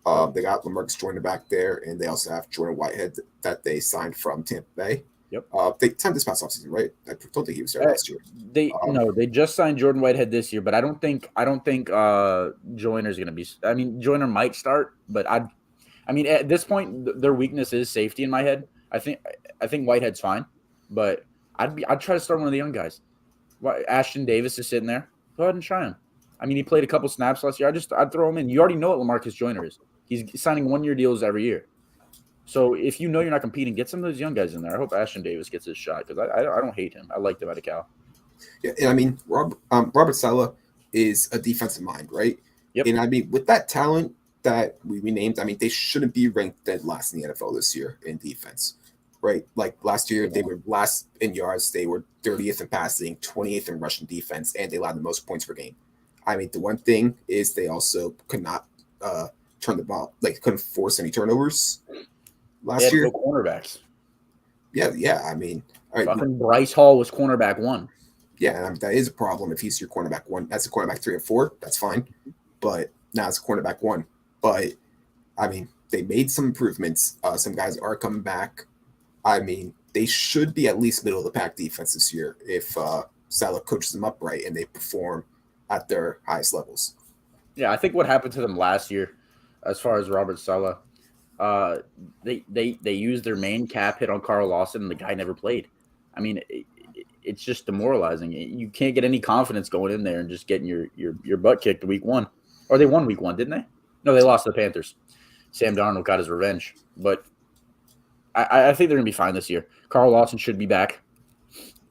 They got Lamarcus Joyner back there, and they also have Jordan Whitehead that they signed from Tampa Bay. Yep. They signed this past offseason, right? I don't think he was there last year. They just signed Jordan Whitehead this year, but I don't think Joyner's going to be. I mean, Joyner might start, but I mean, at this point, their weakness is safety in my head. I think Whitehead's fine, but I'd try to start one of the young guys. Ashton Davis is sitting there. Go ahead and try him. I mean, he played a couple snaps last year. I'd throw him in. You already know what Lamarcus Joyner is. He's signing 1-year deals every year. So if you know you're not competing, get some of those young guys in there. I hope Ashton Davis gets his shot because I don't hate him. I liked him out of Cal. Yeah, and I mean, Robert Saleh is a defensive mind, right? Yep. And I mean, with that talent that we named, I mean, they shouldn't be ranked dead last in the NFL this year in defense, right? Like last year, they were last in yards. They were 30th in passing, 28th in rushing defense, and they allowed the most points per game. I mean, the one thing is they also could not turn the ball, like couldn't force any turnovers last year. No cornerbacks. Yeah. I mean, all right, Bryce Hall was cornerback 1. Yeah, that is a problem if he's your cornerback 1. That's a cornerback 3 or 4. That's fine. But now it's a cornerback 1. But, I mean, they made some improvements. Some guys are coming back. I mean, they should be at least middle of the pack defense this year if Saleh coaches them up right and they perform at their highest levels. Yeah, I think what happened to them last year, as far as Robert Saleh, they used their main cap hit on Carl Lawson, and the guy never played. I mean, it's just demoralizing. You can't get any confidence going in there and just getting your butt kicked week 1. Or they won week 1, didn't they? No, they lost to the Panthers. Sam Darnold got his revenge. But I think they're going to be fine this year. Carl Lawson should be back.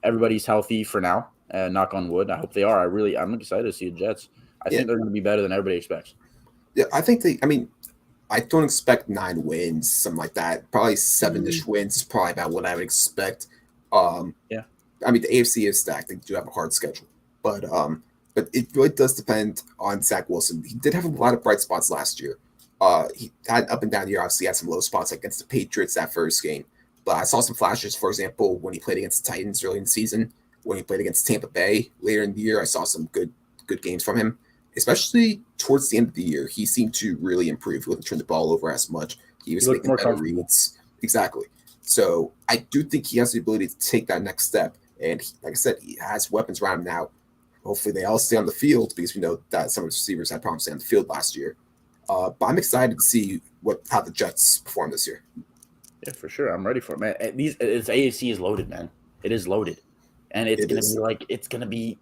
Everybody's healthy for now. Knock on wood. I hope they are. I'm excited to see the Jets. I think they're going to be better than everybody expects. Yeah, I think I don't expect 9 wins, something like that. Probably 7-ish wins is probably about what I would expect. Yeah. I mean, the AFC is stacked. They do have a hard schedule. But it really does depend on Zach Wilson. He did have a lot of bright spots last year. He had up and down the year. Obviously, he had some low spots against the Patriots that first game. But I saw some flashes, for example, when he played against the Titans early in the season. When he played against Tampa Bay later in the year, I saw some good games from him. Especially towards the end of the year, he seemed to really improve. He wouldn't turn the ball over as much. He was making better reads. Exactly. So I do think he has the ability to take that next step And like I said, he has weapons around him now. Hopefully, they all stay on the field because we know that some of the receivers had problems staying on the field last year. But I'm excited to see how the Jets perform this year. Yeah, for sure. I'm ready for it, man. It's AFC is loaded, man. It is loaded, and it's gonna be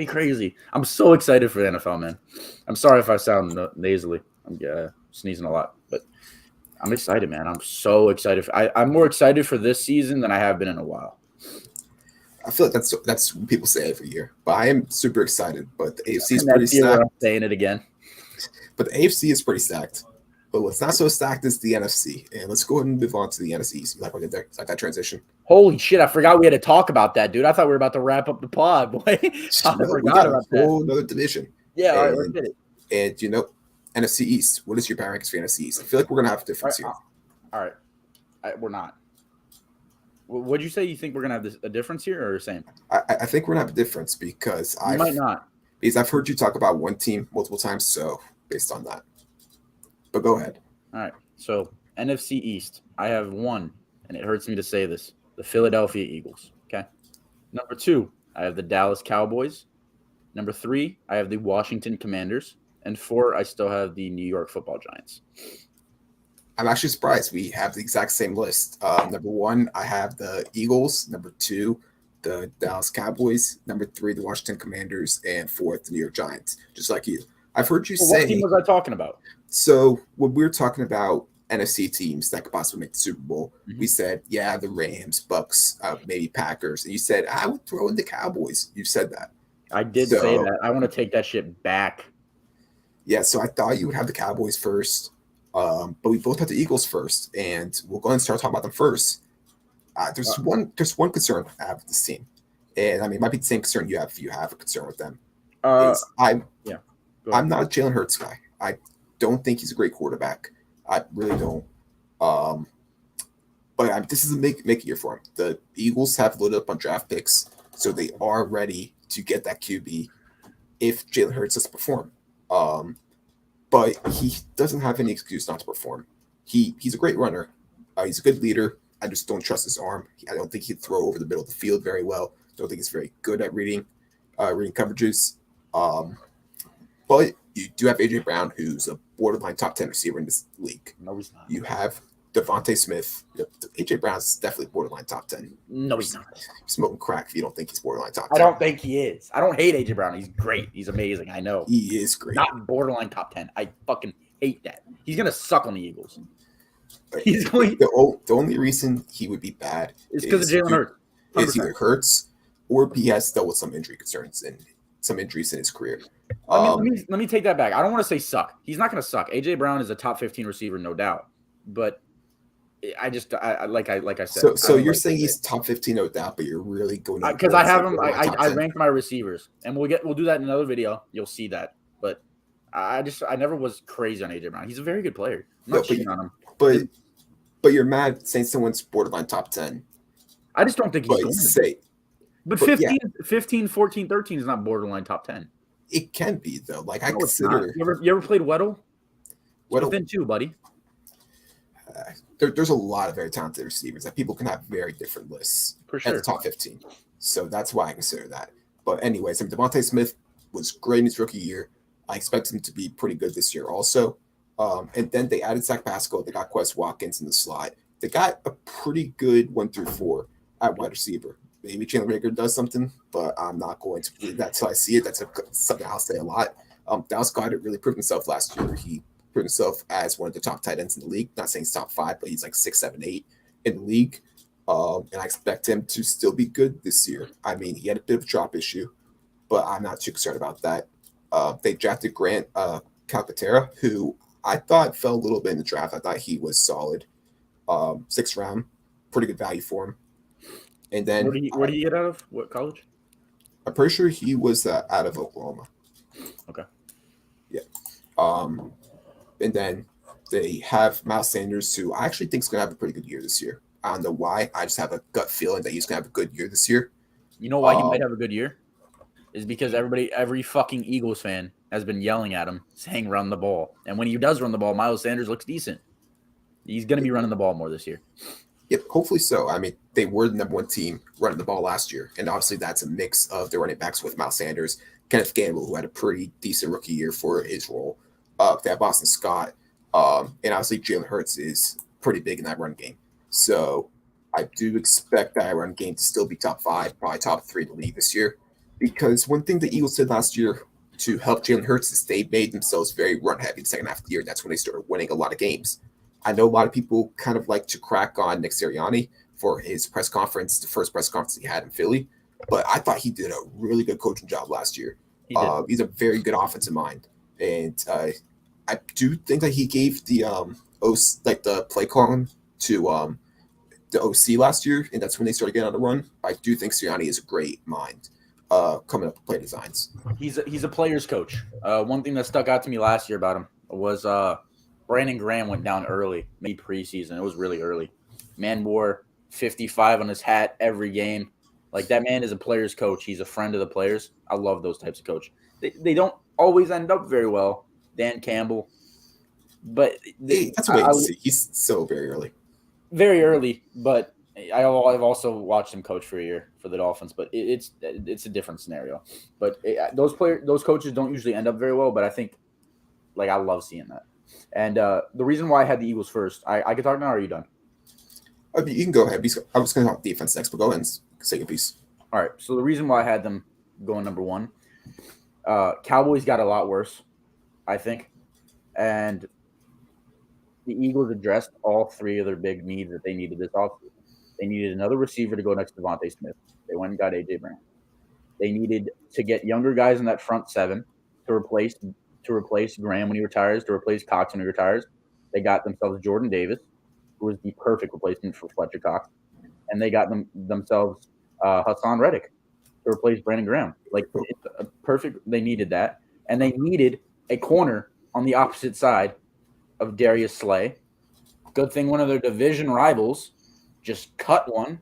crazy. I'm so excited for the NFL, man. I'm sorry if I sound nasally. I'm sneezing a lot, but I'm excited, man. I'm so excited. I'm more excited for this season than I have been in a while. I feel like that's what people say every year, but I am super excited. But the AFC is pretty stacked. I'm saying it again. But the AFC is pretty stacked. But what's not so stacked is the NFC. And let's go ahead and move on to the NFC. You like that transition? Holy shit, I forgot we had to talk about that, dude. I thought we were about to wrap up the pod, boy. I forgot about that. Whole another division. Yeah, all right, let's get it. And NFC East. What is your power rankings for NFC East? I feel like we're gonna have a difference here. All right. We're not. What'd you say? You think we're gonna have a difference here or the same? I think we're gonna have a difference because might not. Because I've heard you talk about one team multiple times, so based on that. But go ahead. All right. So NFC East, I have one, and it hurts me to say this: the Philadelphia Eagles. Okay. Number 2, I have the Dallas Cowboys. Number 3, I have the Washington Commanders, and 4, I still have the New York Football Giants. I'm actually surprised we have the exact same list. Number 1, I have the Eagles. Number 2, the Dallas Cowboys. Number 3, the Washington Commanders. And 4th, the New York Giants, just like you. I've heard you say. What team was I talking about? So when we were talking about NFC teams that could possibly make the Super Bowl, we said, yeah, the Rams, Bucks, maybe Packers. And you said, I would throw in the Cowboys. You said that. I did say that. I want to take that shit back. Yeah, so I thought you would have the Cowboys first. But we both had the Eagles first, and we'll go ahead and start talking about them first. There's one concern I have with this team, and I mean, it might be the same concern you have if you have a concern with them. I'm not a Jalen Hurts guy. I don't think he's a great quarterback. I really don't. But this is a make year for him. The Eagles have loaded up on draft picks, so they are ready to get that QB if Jalen Hurts doesn't perform. But he doesn't have any excuse not to perform. He's a great runner. He's a good leader. I just don't trust his arm. I don't think he'd throw over the middle of the field very well. Don't think he's very good at reading coverages. But you do have A.J. Brown, who's a borderline top 10 receiver in this league. No, he's not. You have Devontae Smith. A.J. Brown's definitely borderline top 10. No, he's not. You're smoking crack if you don't think he's borderline top 10. I don't think he is. I don't hate A.J. Brown. He's great. He's amazing. I know. He is great. Not borderline top 10. I fucking hate that. He's going to suck on the Eagles. He's going. The only reason he would be bad is because of Jalen Hurts. Is either Hurts or he has dealt with some injury concerns and some injuries in his career. Let me take that back. I don't want to say suck. He's not going to suck. A.J. Brown is a top 15 receiver, no doubt. But I like I said. So you're saying he's top 15, no doubt, but you're really going because I have him. I ranked my receivers, and we'll do that in another video. You'll see that. But I never was crazy on A.J. Brown. He's a very good player. I'm not cheating on him. But you're mad saying someone's borderline top 10. I just don't think he's going to say. But 15, 14, 13 is not borderline top 10. It can be, though. Like, I consider. You ever played Weddle? Weddle. Within 2, buddy. There's a lot of very talented receivers that people can have very different lists for sure. At the top 15. So that's why I consider that. But anyways, Devontae Smith was great in his rookie year. I expect him to be pretty good this year also. And then they added Zach Pascal. They got Quez Watkins in the slot. They got a pretty good 1 through 4 at wide receiver. Maybe Chandler Rager does something, but I'm not going to believe that until I see it. That's something I'll say a lot. Dallas Goedert really proved himself last year. He proved himself as one of the top tight ends in the league. Not saying he's top 5, but he's like 6, 7, 8 in the league. And I expect him to still be good this year. I mean, he had a bit of a drop issue, but I'm not too concerned about that. They drafted Grant Calcaterra, who I thought fell a little bit in the draft. I thought he was solid. 6th round, pretty good value for him. And then where did he get out of? What college? I'm pretty sure he was out of Oklahoma. Okay. Yeah. And then they have Miles Sanders, who I actually think is going to have a pretty good year this year. I don't know why. I just have a gut feeling that he's going to have a good year this year. You know why he might have a good year? Is because every fucking Eagles fan has been yelling at him, saying run the ball. And when he does run the ball, Miles Sanders looks decent. He's going to be running the ball more this year. Yep, hopefully so. I mean, they were the number one team running the ball last year, and obviously that's a mix of their running backs with Miles Sanders, Kenneth Gamble, who had a pretty decent rookie year for his role. They have Boston Scott, and obviously Jalen Hurts is pretty big in that run game. So I do expect that run game to still be top five, probably top three in the league this year. Because one thing the Eagles did last year to help Jalen Hurts is they made themselves very run heavy the second half of the year. That's when they started winning a lot of games. I know a lot of people kind of like to crack on Nick Sirianni for his press conference, the first press conference he had in Philly, but I thought he did a really good coaching job last year. He did. He's a very good offensive mind, and I do think that he gave the like the play calling to the OC last year, and that's when they started getting on the run. I do think Sirianni is a great mind coming up with play designs. He's a player's coach. One thing that stuck out to me last year about him was Brandon Graham went down early, maybe preseason. It was really early. Man wore 55 on his hat every game. Like, that man is a player's coach. He's a friend of the players. I love those types of coach. They don't always end up very well. Dan Campbell, but That's what I see. He's so very early. Very early, but I've also watched him coach for a year for the Dolphins. But it's a different scenario. But those coaches don't usually end up very well. But I think, like, I love seeing that. And the reason why I had the Eagles first, I can talk now, or are you done? I mean, you can go ahead. I was going to talk defense next, but go ahead and say your piece. All right. So the reason why I had them going number one, Cowboys got a lot worse, I think. And the Eagles addressed all three of their big needs that they needed this offseason. They needed another receiver to go next to Devontae Smith. They went and got A.J. Brown. They needed to get younger guys in that front seven to replace Graham when he retires, to replace Cox when he retires. They got themselves Jordan Davis, who was the perfect replacement for Fletcher Cox. And they got themselves Hassan Reddick to replace Brandon Graham. Like, it's a perfect – they needed that. And they needed a corner on the opposite side of Darius Slay. Good thing one of their division rivals just cut one,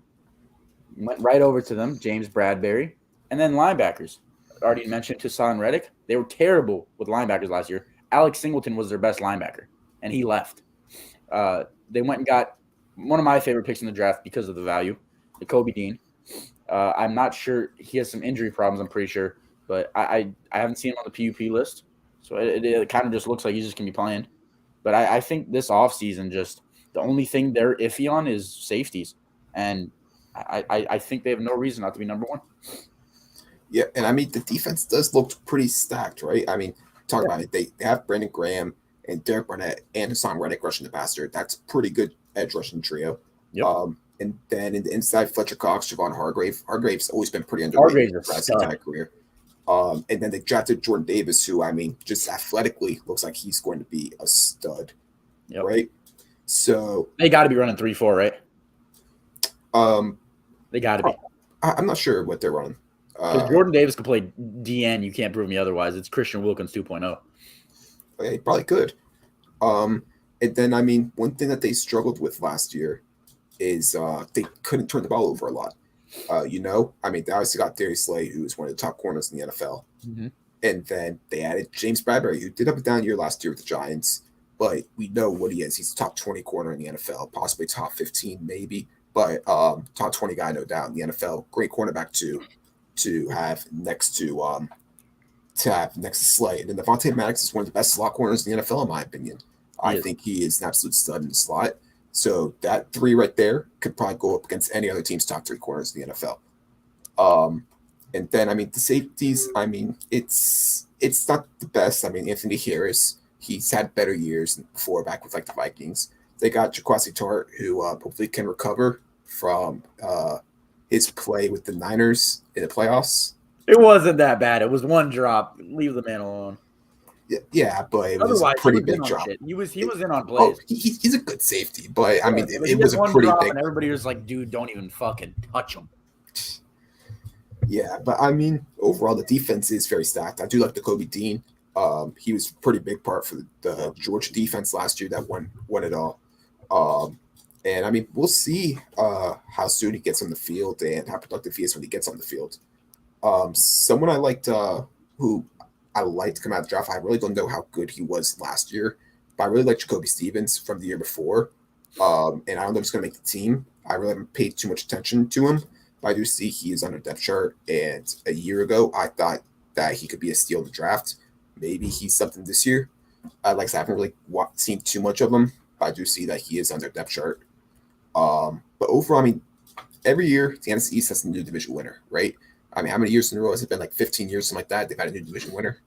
went right over to them, James Bradbury. And then linebackers. I already mentioned Hassan Reddick. They were terrible with linebackers last year. Alex Singleton was their best linebacker, and he left. They went and got one of my favorite picks in the draft because of the value, Kobe Dean. I'm not sure. He has some injury problems, I'm pretty sure. But I haven't seen him on the PUP list. So it kind of just looks like he's just going to be playing. But I think this offseason, just the only thing they're iffy on is safeties. And I think they have no reason not to be number one. Yeah, and I mean, the defense does look pretty stacked, right? I mean, talk about it. They have Brandon Graham and Derek Barnett and Hassan Reddick rushing the passer. That's pretty good edge rushing trio. Yep. And then in the inside, Fletcher Cox, Javon Hargrave. Hargrave's always been pretty underrated throughout his entire career. And then they drafted Jordan Davis, who, I mean, just athletically looks like he's going to be a stud, right? So they got to be running 3-4, right? They got to be. I'm not sure what they're running. Because Jordan Davis could play DN. You can't prove me otherwise. It's Christian Wilkins 2.0. Yeah, he probably could. And then, I mean, one thing that they struggled with last year is they couldn't turn the ball over a lot. I mean, they obviously got Darius Slay, who is one of the top corners in the NFL. Mm-hmm. And then they added James Bradbury, who did have a down year last year with the Giants, but we know what he is. He's a top 20 corner in the NFL, possibly top 15 maybe, but top 20 guy, no doubt, in the NFL. Great cornerback to have next to Slay. And then Devontae Maddox is one of the best slot corners in the NFL, in my opinion. I think he is an absolute stud in the slot. So that three right there could probably go up against any other team's top three corners in the NFL. And then, I mean, the safeties, I mean, it's not the best. I mean, Anthony Harris, he's had better years before back with, like, the Vikings. They got Jaquasi Tart, who hopefully can recover from his play with the Niners in the playoffs. It wasn't that bad. It was one drop. Leave the man alone. Yeah, but it was a pretty big drop. He was in on plays. He's a good safety, but I mean, it was a pretty big. And everybody was like, "Dude, don't even fucking touch him." Yeah, but I mean, overall, the defense is very stacked. I do like the Kobe Dean. He was a pretty big part for the Georgia defense last year that won it all. And I mean, we'll see how soon he gets on the field and how productive he is when he gets on the field. Someone I liked, who I liked to come out of the draft. I really don't know how good he was last year, but I really like Jacoby Stevens from the year before. And I don't know if he's going to make the team. I really haven't paid too much attention to him, but I do see he is on a depth chart. And a year ago, I thought that he could be a steal in the draft. Maybe he's something this year. Like I said, I haven't really seen too much of him, but I do see that he is on their depth chart. But overall, I mean, every year the NFC East has a new division winner, right? I mean, how many years in a row has it been? Like 15 years, something like that. They've had a new division winner.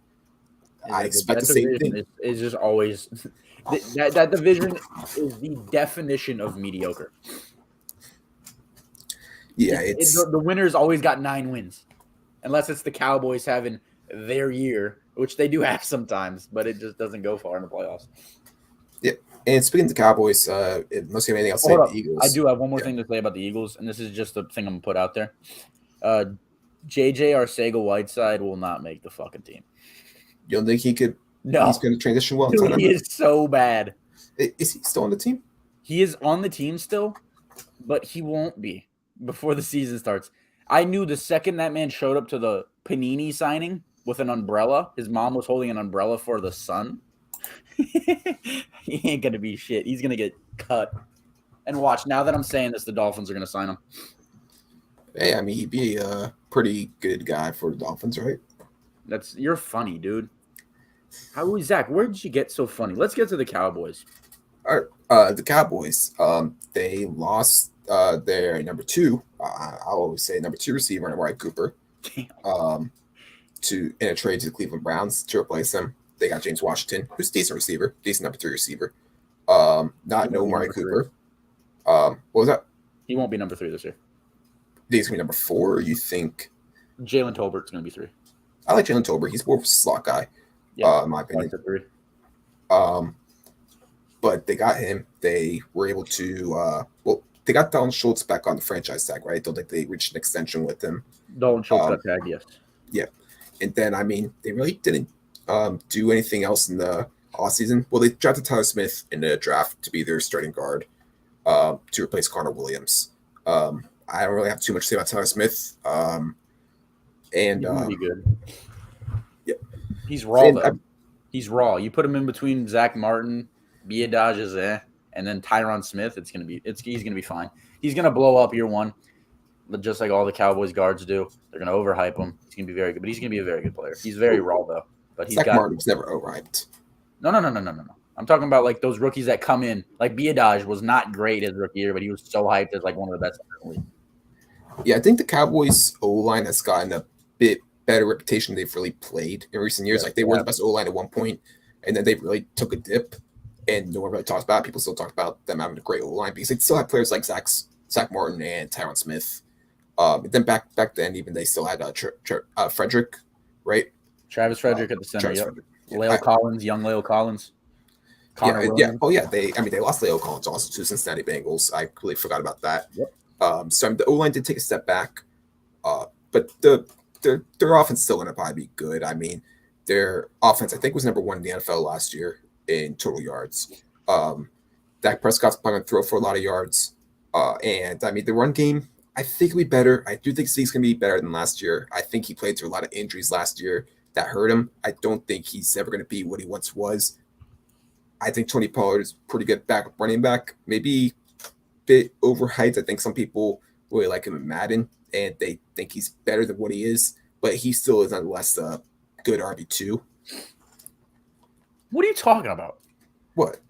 I expect the same thing. Is just always that division is the definition of mediocre. Yeah, the winners always got 9 wins, unless it's the Cowboys having their year, which they do have sometimes, but it just doesn't go far in the playoffs. Yeah, and speaking of the Cowboys, unless you have anything else to say about the Eagles, I do have one more thing to say about the Eagles, and this is just the thing I'm gonna put out there. JJ Arcega-Whiteside will not make the fucking team. You don't think he could? No, he's going to transition well. Dude, he is so bad. Is he still on the team? He is on the team still, but he won't be before the season starts. I knew the second that man showed up to the Panini signing with an umbrella, his mom was holding an umbrella for the sun. He ain't going to be shit. He's going to get cut. And watch, now that I'm saying this, the Dolphins are going to sign him. Hey, I mean, he'd be a pretty good guy for the Dolphins, right? You're funny, dude. Zach, where did you get so funny? Let's get to the Cowboys. All right, the Cowboys, they lost their number 2. I'll always say number 2 receiver, Amari Cooper, in a trade to the Cleveland Browns to replace him. They got James Washington, who's a decent receiver, decent number 3 receiver. No Amari Cooper. What was that? He won't be number 3 this year. Do you think he's going to be number 4, or you think Jalen Tolbert's going to be 3? I like Jalen Tolbert. He's more of a slot guy, in my opinion. But they got him. They were able to, they got Dalton Schultz back on the franchise tag, right? I don't think they reached an extension with him. Dalton Schultz got tagged, yes. Yeah. And then, I mean, they really didn't do anything else in the offseason. Well, they drafted Tyler Smith in the draft to be their starting guard to replace Connor Williams. I don't really have too much to say about Tyler Smith. He's really good. Yeah. He's raw, though. He's raw. You put him in between Zach Martin, Biadasz is and then Tyron Smith, he's gonna be fine. He's gonna blow up year one, but just like all the Cowboys guards do. They're gonna overhype him. He's gonna be very good, but he's gonna be a very good player. He's very raw though. But Zach Martin's never overhyped. No. I'm talking about like those rookies that come in. Like Biadasz was not great his rookie year, but he was so hyped as like one of the best in the league. Yeah, I think the Cowboys O-line has gotten a bit better reputation they've really played in recent years. Like they were the best O-line at one point, and then they really took a dip, and no one really talks about it. People still talk about them having a great O-line because they still have players like Zach Martin and Tyron Smith. But then back then, even they still had Frederick, right? Travis Frederick at the center. Yep. Yeah, Leo Collins, young Leo Collins. Yeah. Oh, yeah. They lost Leo Collins also to Cincinnati Bengals. I completely forgot about that. Yep. So the O-line did take a step back, but their offense still going to probably be good. I mean, their offense, I think, was number 1 in the NFL last year in total yards. Dak Prescott's probably going to throw for a lot of yards. And, I mean, the run game, I think it'll be better. I do think Zeke's going to be better than last year. I think he played through a lot of injuries last year that hurt him. I don't think he's ever going to be what he once was. I think Tony Pollard is pretty good backup running back. Maybe a bit overhyped. I think some people really like him in Madden, and they think he's better than what he is. But he still is nonetheless a good RB2. What are you talking about? What?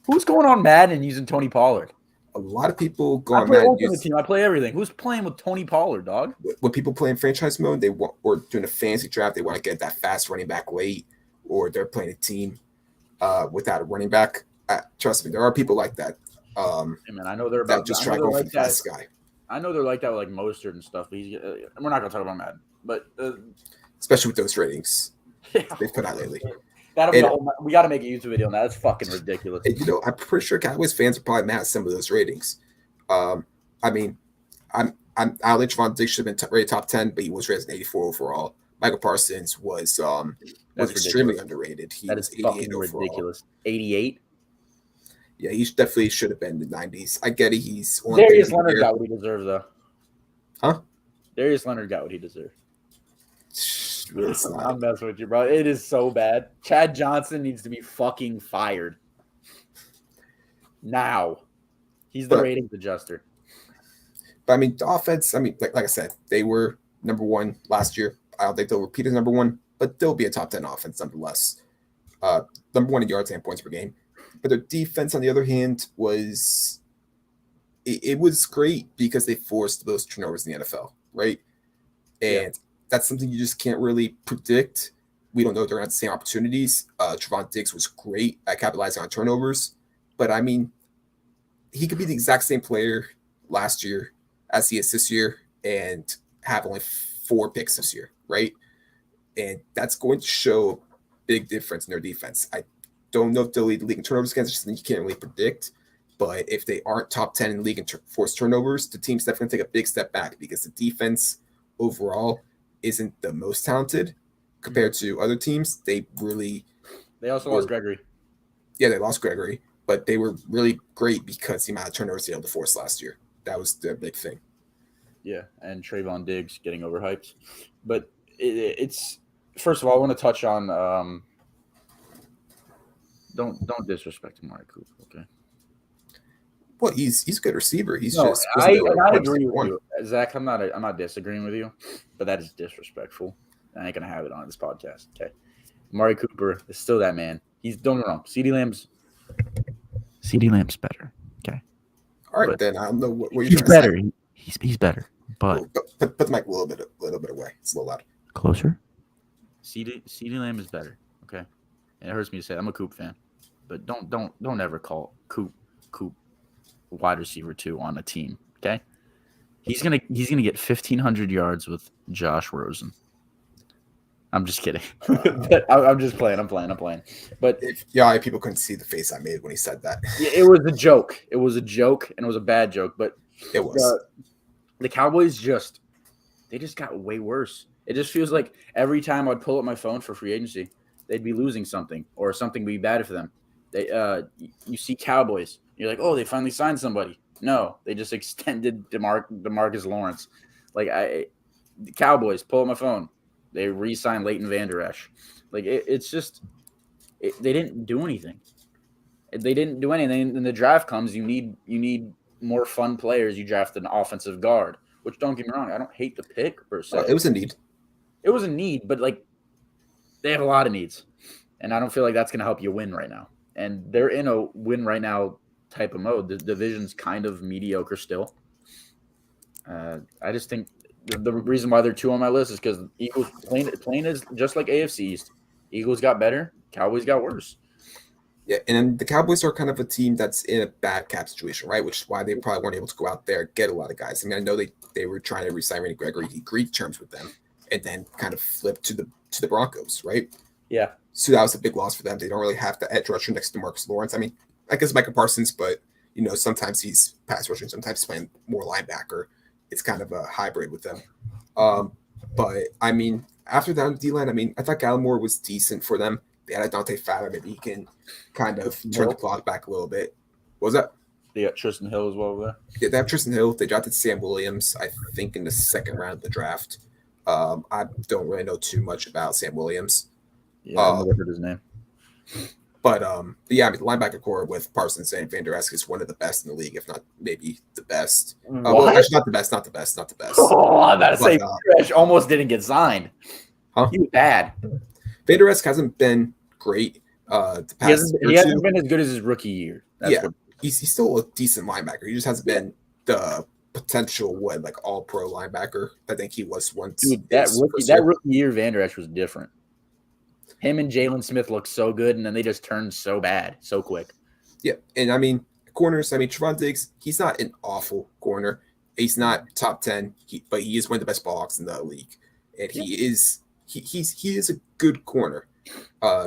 Who's going on Madden and using Tony Pollard? A lot of people go on Madden. I play everything. Who's playing with Tony Pollard, dog? When people play in franchise mode, or doing a fantasy draft, they want to get that fast running back late, or they're playing a team without a running back. Trust me, there are people like that. Hey man, I know they're about just try to go for the fast guy. I know they're like that with like Mostert and stuff. But we're not gonna talk about Madden, but especially with those ratings they've put out lately. That'll be we got to make a YouTube video on that. That's fucking ridiculous. And, I'm pretty sure Cowboys fans are probably mad at some of those ratings. I mean, I'll let Javon Diggs should have been rated top 10, but he was rated 84 overall. Michael Parsons was extremely underrated. He was 88 overall. Ridiculous. 88. Yeah, he definitely should have been in the 90s. I get it. He's Darius Leonard got what he deserved, though. Huh? Darius Leonard got what he deserved. I'm messing with you, bro. It is so bad. Chad Johnson needs to be fucking fired. Now. He's the ratings adjuster. But I mean, the offense. I mean, like I said, they were number one last year. I don't think they'll repeat as number one, but they'll be a top 10 offense nonetheless. Number one in yards and points per game. But their defense, on the other hand, it was great because they forced those turnovers in the NFL, right? And that's something you just can't really predict. We don't know if they're going to have the same opportunities. Trevon Diggs was great at capitalizing on turnovers. But, I mean, he could be the exact same player last year as he is this year and have only 4 picks this year, right? And that's going to show a big difference in their defense. I don't know if they'll lead the league in turnovers against, just something you can't really predict. But if they aren't top 10 in the league in forced turnovers, the team's definitely going to take a big step back because the defense overall isn't the most talented compared to other teams. They also lost Gregory. Yeah, they lost Gregory, but they were really great because the amount of turnovers they were able to force last year. That was the big thing. Yeah, and Trayvon Diggs getting overhyped. But it's first of all, I want to touch on don't disrespect Amari Cooper, okay? Well, he's a good receiver. I agree with you, Zach. I'm not disagreeing with you, but that is disrespectful. I ain't gonna have it on this podcast. Okay, Amari Cooper is still that man. Don't get me wrong. CeeDee Lamb's better. Okay. All right, but then I don't know what you're he's better. He's better, but put the mic a little bit away. It's a little loud. Closer. CeeDee Lamb is better. Okay, and it hurts me to say I'm a Coop fan, but don't ever call Coop wide receiver 2 on a team. Okay, he's gonna get 1,500 yards with Josh Rosen. I'm just kidding. I'm just playing. I'm playing. But people couldn't see the face I made when he said that. It was a joke. It was a joke, and it was a bad joke. But it was. The Cowboys just got way worse. It just feels like every time I'd pull up my phone for free agency, they'd be losing something or something would be bad for them. You see Cowboys, you're like, oh, they finally signed somebody. No, they just extended DeMarcus Lawrence. The Cowboys, pull up my phone, they re-signed Leighton Vander Esch. They didn't do anything. They didn't do anything. When the draft comes, you need more fun players. You draft an offensive guard, which don't get me wrong, I don't hate the pick per se. It was a need. It was a need, but they have a lot of needs, and I don't feel like that's going to help you win right now. And they're in a win right now type of mode. The division's kind of mediocre still. I just think the reason why they're 2 on my list is because Eagles playing is just like AFC East. Eagles got better, Cowboys got worse. Yeah, and the Cowboys are kind of a team that's in a bad cap situation, right? Which is why they probably weren't able to go out there and get a lot of guys. I mean, I know they were trying to re-sign Randy Gregory. He agreed terms with them, and then kind of flipped to the Broncos, right? Yeah. So that was a big loss for them. They don't really have the edge rusher next to Marcus Lawrence. I mean, I guess Micah Parsons, but sometimes he's pass rushing, sometimes he's playing more linebacker. It's kind of a hybrid with them. But I mean, after that D-line, I mean, I thought Gallimore was decent for them. They had a Dante Fowler. Maybe he can kind of turn the clock back a little bit. What was that? They got Tristan Hill as well over there. Yeah, they have Tristan Hill. They drafted Sam Williams, I think, in the second round of the draft. I don't really know too much about Sam Williams. Yeah, I've never heard his name. But yeah, I mean, the linebacker core with Parsons and Vander Esch is one of the best in the league, if not maybe the best. Well, actually, not the best. Oh, I'm about to say, Esch almost didn't get signed. Huh? He was bad. Vander Esch hasn't been great. He hasn't been as good as his rookie year. He's still a decent linebacker. He just hasn't been the potential all-pro linebacker I think he was once. Dude, that rookie year, Vander Esch was different. Him and Jalen Smith looked so good, and then they just turned so bad so quick. Yeah, and I mean, corners. I mean, Trevon Diggs, he's not an awful corner. He's not top 10, but he is one of the best ball hawks in the league, and he is a good corner.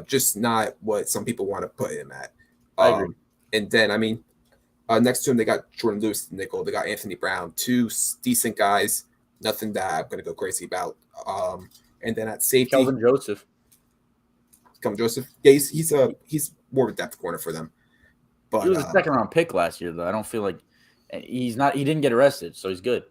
Just not what some people want to put him at. I agree. And then, I mean, next to him, they got Jordan Lewis, the nickel. They got Anthony Brown, 2 decent guys. Nothing that I'm going to go crazy about. And then at safety, Kelvin Joseph. Yeah, he's more of a depth corner for them. But he was a second round pick last year, though. I don't feel like he didn't get arrested, so he's good.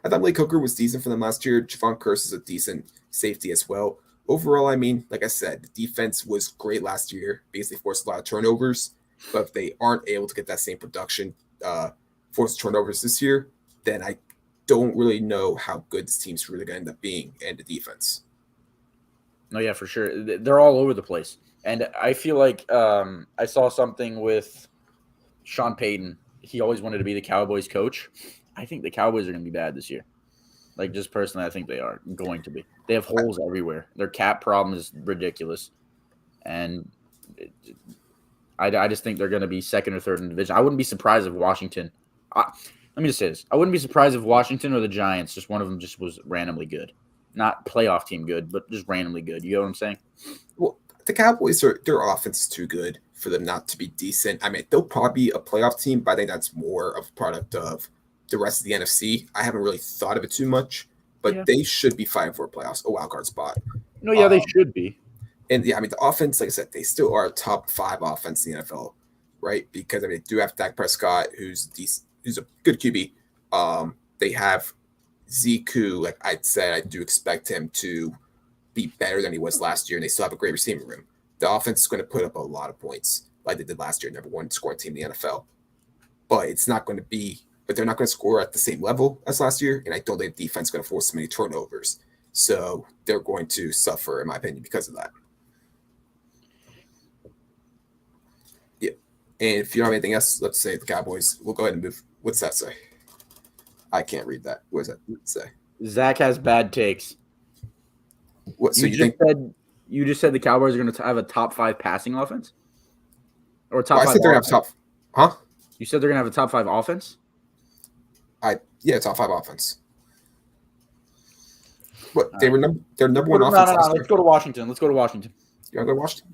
I thought Malik Hooker was decent for them last year. Javon Curse is a decent safety as well. Overall, I mean, like I said, the defense was great last year because they forced a lot of turnovers. But if they aren't able to get that same production force turnovers this year, then I don't really know how good this team's really going to end up being and the defense. No, yeah, for sure. They're all over the place. And I feel like I saw something with Sean Payton. He always wanted to be the Cowboys coach. I think the Cowboys are going to be bad this year. Like, just personally, I think they are going to be. They have holes everywhere. Their cap problem is ridiculous. And I just think they're going to be second or third in the division. I wouldn't be surprised if Washington let me just say this. I wouldn't be surprised if Washington or the Giants, just one of them just was randomly good. Not playoff team good, but just randomly good. You know what I'm saying? Well, the Cowboys their offense is too good for them not to be decent. I mean, they'll probably be a playoff team, but I think that's more of a product of the rest of the NFC. I haven't really thought of it too much, but they should be fighting for a wild card spot. No, yeah, they should be. And yeah, I mean, the offense, like I said, they still are a top 5 offense in the NFL, right? Because I mean, they do have Dak Prescott, who's a good QB. They have Zeke, like I said, I do expect him to be better than he was last year, and they still have a great receiving room. The offense is going to put up a lot of points, like they did last year, number 1 scoring team in the NFL. But they're not going to score at the same level as last year, and I don't think the defense is going to force so many turnovers. So they're going to suffer, in my opinion, because of that. Yeah. And if you don't have anything else, let's say the Cowboys, we'll go ahead and move. What's that say? I can't read that. What does that say? Zach has bad takes. What? So you just said the Cowboys are going to have a top 5 passing offense, or top 5? I said they're going to have top. Huh? You said they're going to have a top 5 offense. Top 5 offense. What? They were they're number 1 offense. No. Let's go to Washington. You want to go to Washington?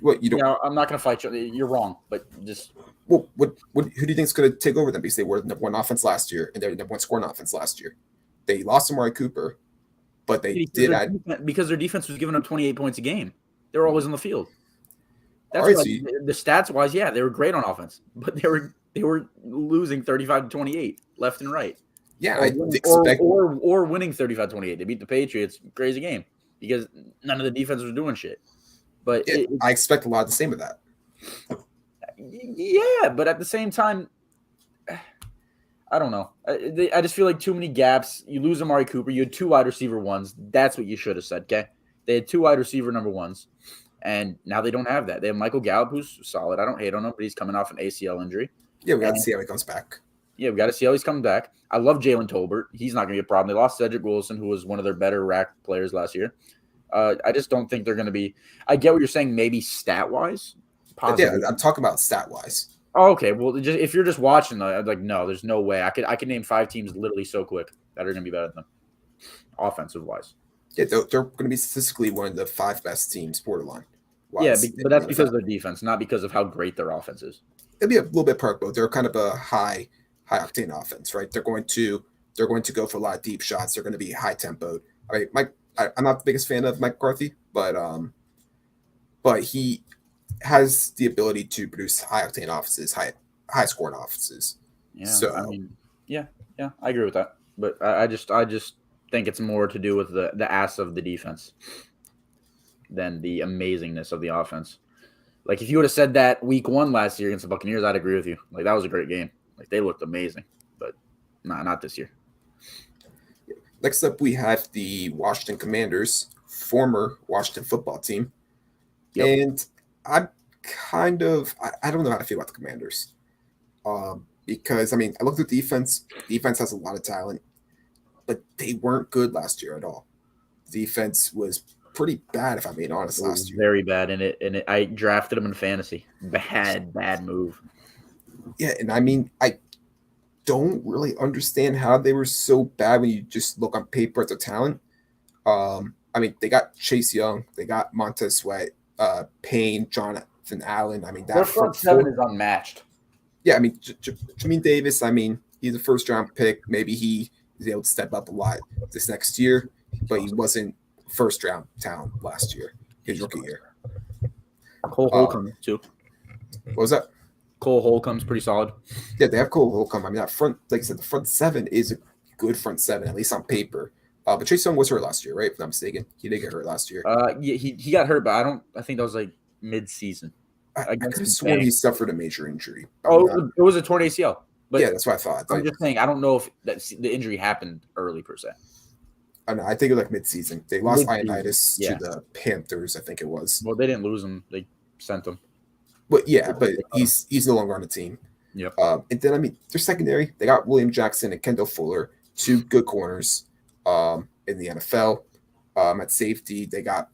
What you don't? Yeah, I'm not going to fight you. You're wrong, but just. Well, who do you think is going to take over them? Because they were the number 1 offense last year, and they're the number 1 scoring offense last year. They lost Amari Cooper, but they because their defense was giving up 28 points a game. They were always on the field. That's right, the stats wise, yeah, they were great on offense, but they were losing 35-28 left and right. Yeah, or winning 35-28. They beat the Patriots. Crazy game because none of the defense was doing shit. But I expect a lot of the same of that. Yeah, but at the same time, I don't know. I just feel like too many gaps. You lose Amari Cooper. You had 2 wide receiver ones. That's what you should have said, okay? They had 2 wide receiver number 1s, and now they don't have that. They have Michael Gallup, who's solid. I don't hate on him, but he's coming off an ACL injury. Yeah, we got to see how he comes back. Yeah, we got to see how he's coming back. I love Jalen Tolbert. He's not going to be a problem. They lost Cedric Wilson, who was one of their better rack players last year. I just don't think they're going to be – I get what you're saying, maybe stat-wise. Yeah, I'm talking about stat-wise. Oh, okay. Well, if you're just watching, I'm like, no, there's no way. I could name 5 teams literally so quick that are going to be better than them, offensive-wise. Yeah, they're going to be statistically one of the 5 best teams, borderline. Yeah, but that's because of their defense, not because of how great their offense is. It'll be a little bit part both. They're kind of a high octane offense, right? They're going to go for a lot of deep shots. They're going to be high tempoed. I mean, I'm not the biggest fan of Mike McCarthy, but he has the ability to produce high octane offenses, high scoring offenses. Yeah, so I mean, yeah, I agree with that. But I just think it's more to do with the ass of the defense than the amazingness of the offense. Like if you would have said that week 1 last year against the Buccaneers, I'd agree with you. Like that was a great game. Like they looked amazing, but not this year. Next up, we have the Washington Commanders, former Washington football team. Yep. And I'm I don't know how to feel about the Commanders. Because, I mean, I looked at defense. Defense has a lot of talent, but they weren't good last year at all. Defense was pretty bad, if I'm being honest, last year. Very bad. And I drafted them in fantasy. Bad move. Yeah, and I mean, I don't really understand how they were so bad when you just look on paper at their talent. I mean, they got Chase Young, they got Montez Sweat, Payne, Jonathan Allen. I mean, their front 7 is unmatched. Yeah, I mean, Jamin Davis, I mean, he's a first-round pick. Maybe he is able to step up a lot this next year, but he wasn't first-round talent last year, his rookie year. Cole Holcomb, too. What was that? Cole Holcomb's pretty solid. Yeah, they have Cole Holcomb. I mean, that front, like I said, the front 7 is a good front 7, at least on paper. But Chase Young was hurt last year, right? If I'm not mistaken. He did get hurt last year. Yeah, he got hurt, but I think that was like mid-season. I could have sworn he suffered a major injury. It was a torn ACL. But Yeah, that's what I thought. I'm just saying, I don't know if the injury happened early per se. I don't know, I think it was like mid-season. They lost Ioannidis to the Panthers, I think it was. Well, they didn't lose him; they sent him. But yeah, but he's no longer on the team. Yep. And then their secondary, they got William Jackson and Kendall Fuller, two good corners in the NFL. At safety, they got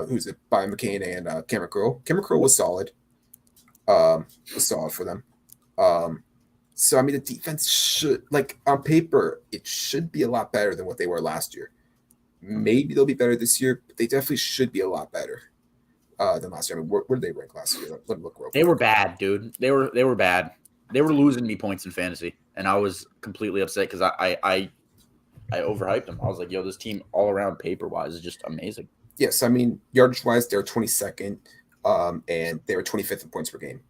who's it? Brian McCain and Cameron Curl. Cameron Curl was solid. Was solid for them. So I mean, the defense should, like, on paper, it should be a lot better than what they were last year. Maybe they'll be better this year, but they definitely should be a lot better than last year. I mean, where did they rank last year? Let me look real quick. They were bad, dude. They were bad. They were losing me points in fantasy, and I was completely upset because I overhyped them. I was like, yo, this team all around paper wise is just amazing. Yes, I mean, yardage wise, they were 22nd, and they were 25th in points per game.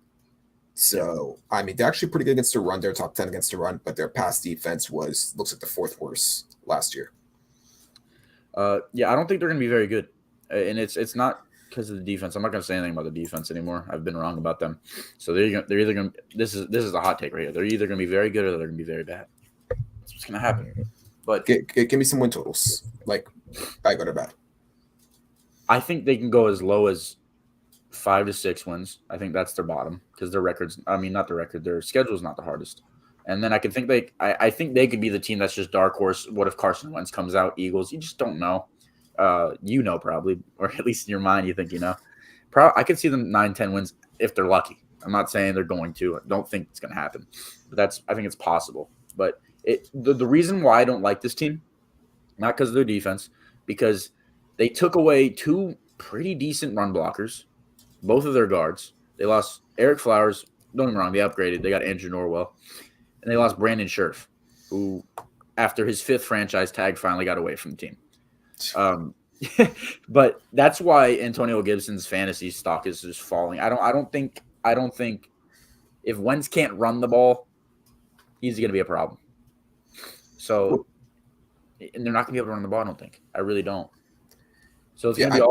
So I mean, they're actually pretty good against the run. They're top 10 against the run, but their pass defense looks like the fourth worst last year. Yeah, I don't think they're going to be very good, and it's not because of the defense. I'm not going to say anything about the defense anymore. I've been wrong about them. So they're either going to. This is a hot take right here. They're either going to be very good or they're going to be very bad. That's what's going to happen. But give me some win totals, like bad, good or bad. I think they can go as low as 5 to 6 wins. I think that's their bottom because their records. I mean, not their record. Their schedule is not the hardest. And then I think they could be the team that's just dark horse. What if Carson Wentz comes out? Eagles. You just don't know. Probably, or at least in your mind, you think you know. I could see them 9-10 wins if they're lucky. I'm not saying they're going to. I don't think it's going to happen, but I think it's possible. But the reason why I don't like this team, not because of their defense, because they took away 2 pretty decent run blockers, both of their guards. They lost Eric Flowers. Don't get me wrong, they upgraded. They got Andrew Norwell, and they lost Brandon Scherf, who, after his 5th franchise tag, finally got away from the team. But that's why Antonio Gibson's fantasy stock is just falling. I don't think if Wentz can't run the ball, he's going to be a problem. So, and they're not going to be able to run the ball. I don't think. I really don't. So it's going to be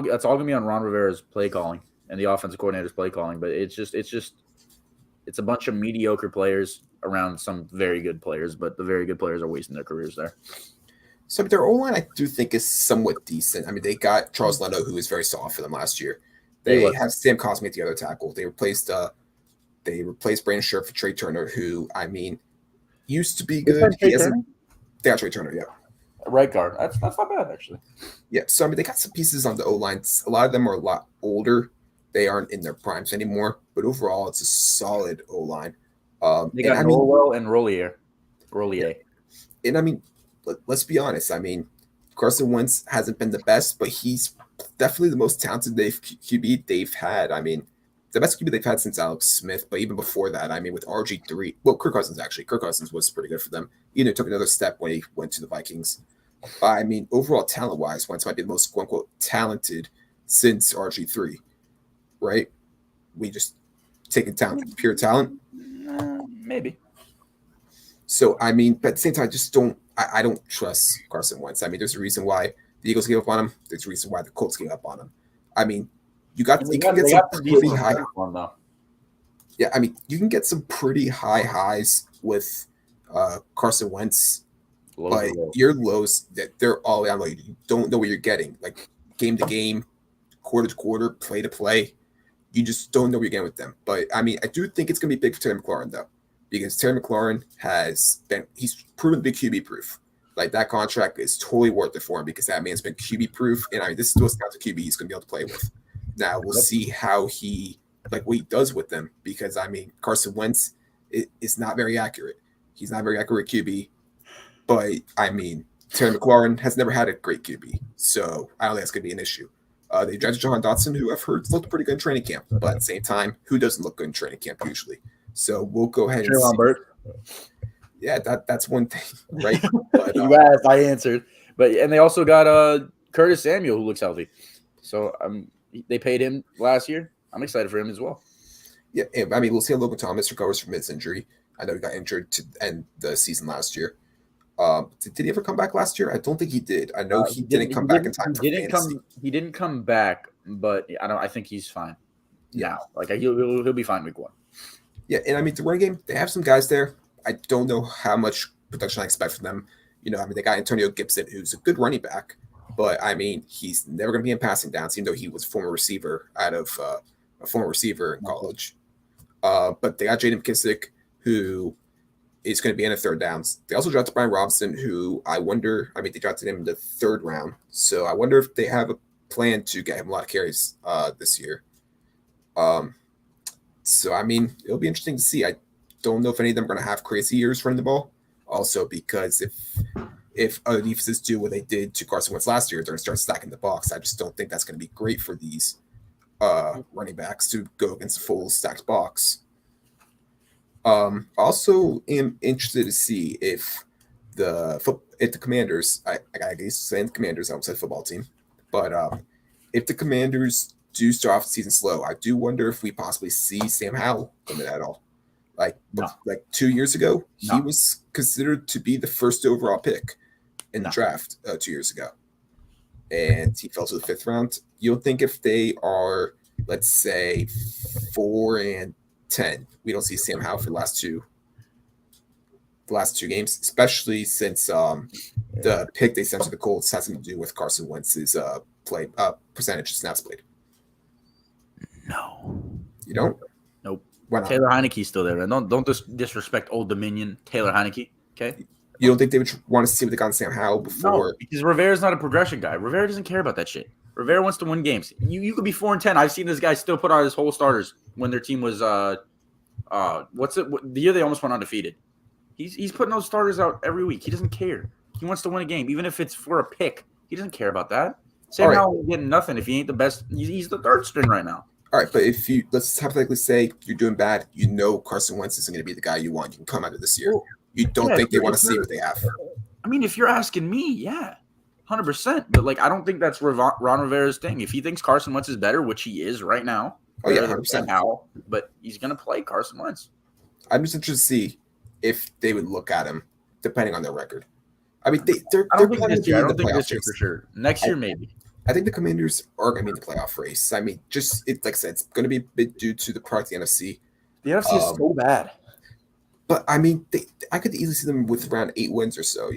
it's all going to be on Ron Rivera's play calling and the offensive coordinator's play calling. But it's a bunch of mediocre players around some very good players, but the very good players are wasting their careers there. So their O-line, I do think, is somewhat decent. I mean, they got Charles Leno, who was very solid for them last year. They have Sam Cosmi at the other tackle. They replaced Brandon Scherf for Trey Turner, who, I mean, used to be good. They got Trey Turner, yeah. Right guard. That's not bad, actually. Yeah, so I mean, they got some pieces on the O-line. A lot of them are a lot older. They aren't in their primes anymore. But overall, it's a solid O-line. They got Norwell and Rollier. Yeah. And I mean, let's be honest. I mean, Carson Wentz hasn't been the best, but he's definitely the most talented QB they've had. I mean, the best QB they've had since Alex Smith, but even before that, I mean, with RG3, well, Kirk Cousins was pretty good for them. He took another step when he went to the Vikings. I mean, overall talent-wise, Wentz might be the most quote-unquote talented since RG3, right? We just taking talent, pure talent? Maybe. So, I mean, but at the same time, I don't trust Carson Wentz. I mean, there's a reason why the Eagles gave up on him. There's a reason why the Colts gave up on him. I mean, you can get some pretty high. Yeah, I mean, you can get some pretty high highs with Carson Wentz, but your lows, they're all down low. You don't know what you're getting. Like game to game, quarter to quarter, play to play, you just don't know what you're getting with them. But I mean, I do think it's going to be big for Terry McLaurin though, because Terry McLaurin he's proven to be QB proof. Like that contract is totally worth it for him because that man's been QB proof, and I mean, this is those kinds of QB he's going to be able to play with. Now we'll see how what he does with them, because I mean, Carson Wentz is not very accurate. He's not very accurate QB, but I mean, Terry McLaurin has never had a great QB, so I don't think that's going to be an issue. They drafted Jahan Dotson, who I've heard looked pretty good in training camp, but at the same time, who doesn't look good in training camp usually? So we'll go ahead and see. Yeah, that's one thing, right? But, you asked, I answered. And they also got Curtis Samuel, who looks healthy. So they paid him last year. I'm excited for him as well. Yeah, I mean, we'll see how Logan Thomas recovers from his injury. I know he got injured to end the season last year. Did he ever come back last year? I don't think he did. I know he didn't come back in time for fantasy. He didn't come back, but I think he's fine now. Like he'll be fine week 1. Yeah, and I mean, the running game, they have some guys there, I don't know how much production I expect from them. I mean, they got Antonio Gibson, who's a good running back, but I mean, he's never going to be in passing downs, even though he was a former receiver in college. But they got Jaden McKissick, who is going to be in the third downs. They also drafted Brian Robinson, who I wonder. I mean, they drafted him in the third round, so I wonder if they have a plan to get him a lot of carries this year. So I mean, it'll be interesting to see. I don't know if any of them are going to have crazy years running the ball. Also, because if other defenses do what they did to Carson Wentz last year, they're going to start stacking the box. I just don't think that's going to be great for these running backs to go against a full stacked box. Also am interested to see if the Commanders, I guess saying the Commanders, I almost said football team, but if the Commanders do start off the season slow, I do wonder if we possibly see Sam Howell come in at all. Like 2 years ago, he was considered to be the first overall pick in the draft 2 years ago, and he fell to the fifth round. You'll think if they are, let's say, 4-10, we don't see Sam Howell for the last two games, especially since the pick they sent to the Colts has something to do with Carson Wentz's play percentage of snaps played. No, you don't. Nope. Taylor Heineke's still there, and don't disrespect Old Dominion. Taylor Heineke. Okay. You don't think they would want to see what they got on Sam Howell before? No, because Rivera's not a progression guy. Rivera doesn't care about that shit. Rivera wants to win games. You could be 4-10. I've seen this guy still put out his whole starters when their team was the year they almost went undefeated. He's putting those starters out every week. He doesn't care. He wants to win a game, even if it's for a pick. He doesn't care about that. Sam Howell ain't getting nothing if he ain't the best. He's the third string right now. All right, but if let's hypothetically say you're doing bad, Carson Wentz isn't going to be the guy you want. You can come out of this year. You don't think they want to see what they have? I mean, if you're asking me, yeah, 100%. But I don't think that's Ron Rivera's thing. If he thinks Carson Wentz is better, which he is right now, 100%. Howell, but he's going to play Carson Wentz. I'm just interested to see if they would look at him, depending on their record. I mean, they're I don't think this year. I don't think this year for sure. Next year, maybe. I think the Commanders are going to be in the playoff race. I mean, like I said, it's going to be a bit due to the product of the NFC. The NFC is so bad. But, I mean, I could easily see them with around 8 wins or so,